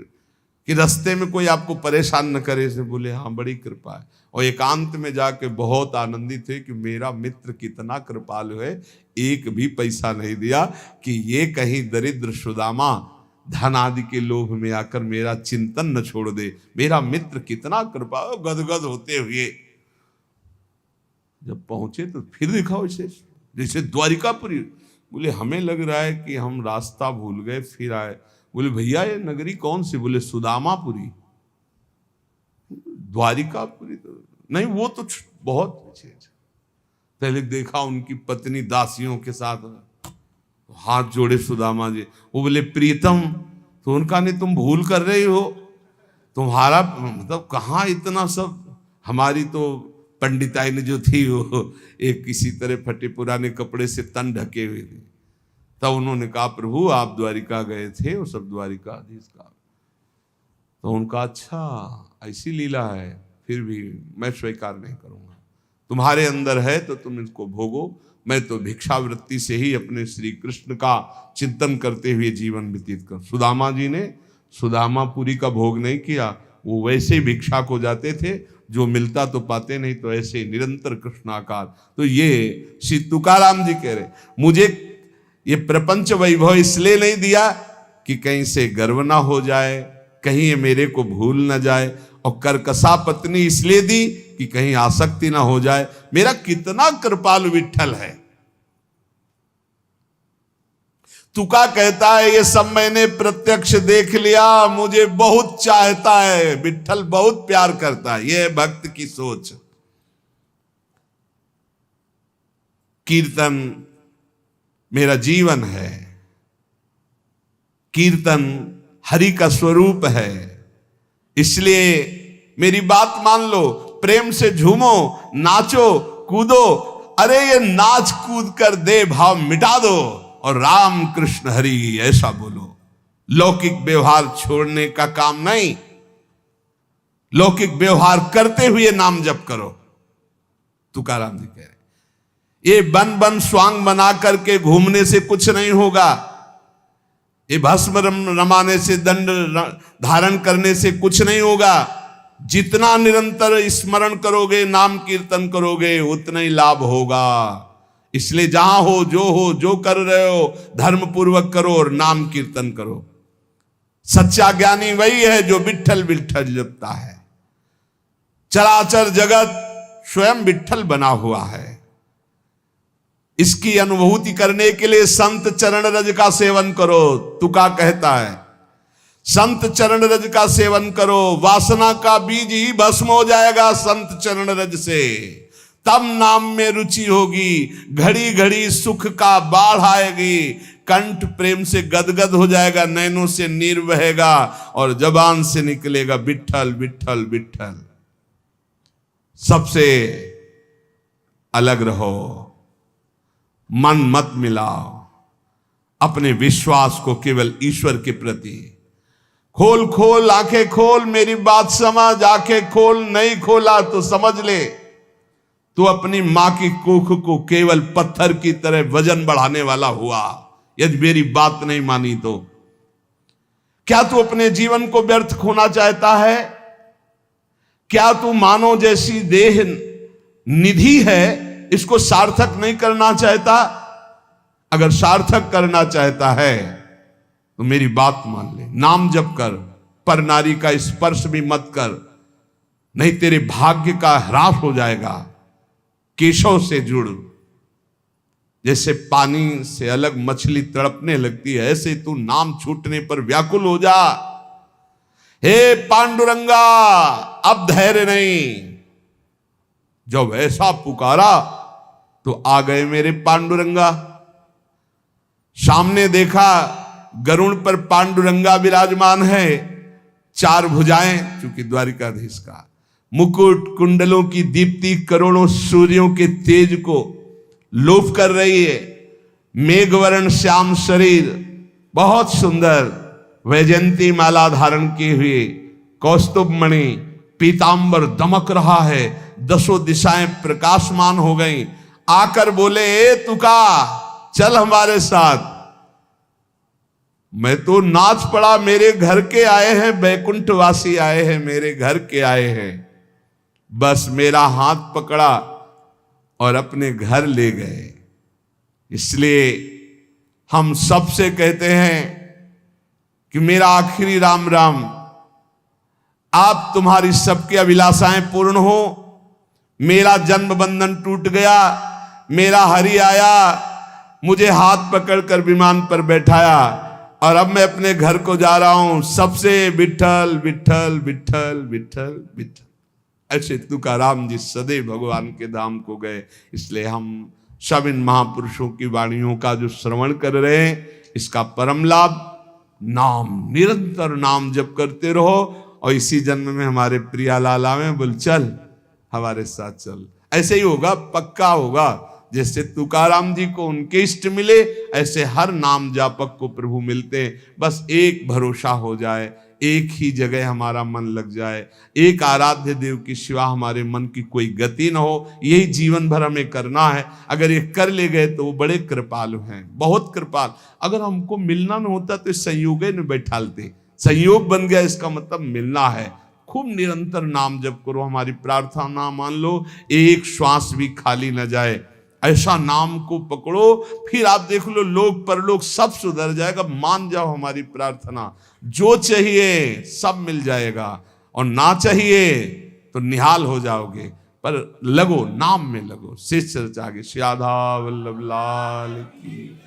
कि रास्ते में कोई आपको परेशान न करे। से बोले हाँ बड़ी कृपा है। और एकांत में जाके बहुत आनंदित थे कि मेरा मित्र कितना कृपालु है, एक भी पैसा नहीं दिया कि ये कहीं दरिद्र सुदामा धन आदि के लोभ में आकर मेरा चिंतन न छोड़ दे। मेरा मित्र कितना कृपा। गदगद होते हुए जब पहुंचे तो फिर दिखाओ इसे जैसे द्वारिकापुरी। बोले हमें लग रहा है कि हम रास्ता भूल गए, फिर आए। बोले भैया ये नगरी कौन सी? बोले सुदामापुरी। द्वारिकापुरी तो नहीं, वो तो बहुत पीछे। पहले देखा उनकी पत्नी दासियों के साथ हाथ जोड़े सुदामा जी। वो बोले प्रीतम, तो उनका नहीं तुम भूल कर रही हो, तुम्हारा मतलब कहाँ इतना सब, हमारी तो पंडिताई ने जो थी वो एक किसी तरह फटे पुराने कपड़े से तन ढके हुए थे। तब उन्होंने कहा प्रभु आप द्वारिका गए थे, वो सब द्वारिकाधीश का। तो उनका अच्छा ऐसी लीला है, फिर भी मैं स्वीकार नहीं करूंगा, तुम्हारे अंदर है तो तुम इसको भोगो, मैं तो भिक्षावृत्ति से ही अपने श्री कृष्ण का चिंतन करते हुए जीवन व्यतीत कर। सुदामा जी ने सुदामापुरी का भोग नहीं किया, वो वैसे ही भिक्षा को जाते थे, जो मिलता तो पाते नहीं, तो ऐसे ही निरंतर कृष्णाकार। तो ये श्री तुकाराम जी कह रहे, मुझे ये प्रपंच वैभव इसलिए नहीं दिया कि कहीं से गर्व ना हो जाए, कहीं ये मेरे को भूल ना जाए, और कर्कशा पत्नी इसलिए दी कि कहीं आसक्ति ना हो जाए। मेरा कितना कृपालु विठल है। तुका कहता है ये सब मैंने प्रत्यक्ष देख लिया, मुझे बहुत चाहता है, विठल बहुत प्यार करता है। यह है भक्त की सोच। कीर्तन मेरा जीवन है, कीर्तन हरि का स्वरूप है, इसलिए मेरी बात मान लो, प्रेम से झूमो, नाचो, कूदो। अरे ये नाच कूद कर दे भाव मिटा दो और राम कृष्ण हरि ऐसा बोलो। लौकिक व्यवहार छोड़ने का काम नहीं, लौकिक व्यवहार करते हुए नाम जप करो। तुकाराम जी कह रहे ये बन बन स्वांग बना करके घूमने से कुछ नहीं होगा, ये भस्म रमाने से, दंड धारण करने से कुछ नहीं होगा। जितना निरंतर स्मरण करोगे, नाम कीर्तन करोगे, उतना ही लाभ होगा। इसलिए जहां हो, जो कर रहे हो, धर्म पूर्वक करो और नाम कीर्तन करो। सच्चा ज्ञानी वही है जो विठ्ठल विठ्ठल जपता है। चराचर जगत स्वयं विठ्ठल बना हुआ है। इसकी अनुभूति करने के लिए संत चरण रज का सेवन करो। तुका कहता है संत चरण रज का सेवन करो, वासना का बीज ही भस्म हो जाएगा संत चरण रज से। तब नाम में रुचि होगी, घड़ी घड़ी सुख का बाढ़ आएगी, कंठ प्रेम से गदगद हो जाएगा, नैनों से नीर बहेगा और जबान से निकलेगा विठ्ठल विठ्ठल विठ्ठल। सबसे अलग रहो, मन मत मिलाओ, अपने विश्वास को केवल ईश्वर के प्रति खोल खोल, आंखें खोल, मेरी बात समझ, आंखें खोल, नहीं खोला तो समझ ले तू अपनी मां की कोख को केवल पत्थर की तरह वजन बढ़ाने वाला हुआ, यदि मेरी बात नहीं मानी तो। क्या तू अपने जीवन को व्यर्थ खोना चाहता है? क्या तू मानव जैसी देह निधि है, इसको सार्थक नहीं करना चाहता? अगर सार्थक करना चाहता है तो मेरी बात मान ले, नाम जप कर, पर नारी का स्पर्श भी मत कर, नहीं तेरे भाग्य का ह्रास हो जाएगा। केशव से जुड़, जैसे पानी से अलग मछली तड़पने लगती है, ऐसे तू नाम छूटने पर व्याकुल हो जा। हे पांडुरंगा, अब धैर्य नहीं। जब ऐसा पुकारा तो आ गए मेरे पांडुरंगा। सामने देखा गरुड़ पर पांडुरंगा विराजमान है, चार भुजाएं, चूंकि द्वारिकाधीश का मुकुट, कुंडलों की दीप्ति करोड़ों सूर्यों के तेज को लोप कर रही है। मेघवर्ण श्याम शरीर, बहुत सुंदर, वैजयंती माला धारण किए हुए, कौस्तुभ मणि, पीतांबर दमक रहा है, दसों दिशाएं प्रकाशमान हो गई। आकर बोले ए तुका, चल हमारे साथ। मैं तो नाच पड़ा, मेरे घर के आए हैं, बैकुंठवासी आए हैं, मेरे घर के आए हैं। बस मेरा हाथ पकड़ा और अपने घर ले गए। इसलिए हम सबसे कहते हैं कि मेरा आखिरी राम राम, आप तुम्हारी सबकी अभिलाषाएं पूर्ण हो। मेरा जन्म बंधन टूट गया, मेरा हरि आया, मुझे हाथ पकड़कर विमान पर बैठाया और अब मैं अपने घर को जा रहा हूं। सबसे विठ्ठल विठ्ठल विठ्ठल विठ्ठल विठ्ठल। ऐसे तुकाराम जी सदैव भगवान के धाम को गए। इसलिए हम सब इन महापुरुषों की वाणियों का जो श्रवण कर रहे हैं, इसका परम लाभ, नाम, निरंतर नाम जप करते रहो। और इसी जन्म में हमारे प्रिया लाला में बोल चल हमारे साथ चल। ऐसे ही होगा, पक्का होगा। जैसे तुकाराम जी को उनके इष्ट मिले, ऐसे हर नाम जापक को प्रभु मिलते हैं। बस एक भरोसा हो जाए, एक ही जगह हमारा मन लग जाए, एक आराध्य देव की सिवा हमारे मन की कोई गति न हो। यही जीवन भर हमें करना है। अगर ये कर ले गए तो वो बड़े कृपालु हैं, बहुत कृपाल। अगर हमको मिलना न होता तो संयोग न बैठालते, संयोग बन गया, इसका मतलब मिलना है। खूब निरंतर नाम जप करो। हमारी प्रार्थना मान लो एक श्वास भी खाली न जाए, ऐसा नाम को पकड़ो। फिर आप देख लो, लोग परलोक सब सुधर जाएगा। मान जाओ हमारी प्रार्थना, जो चाहिए सब मिल जाएगा, और ना चाहिए तो निहाल हो जाओगे। पर लगो, नाम में लगो। शेष चर्चा आगे। श्री राधा वल्लभ लाल की।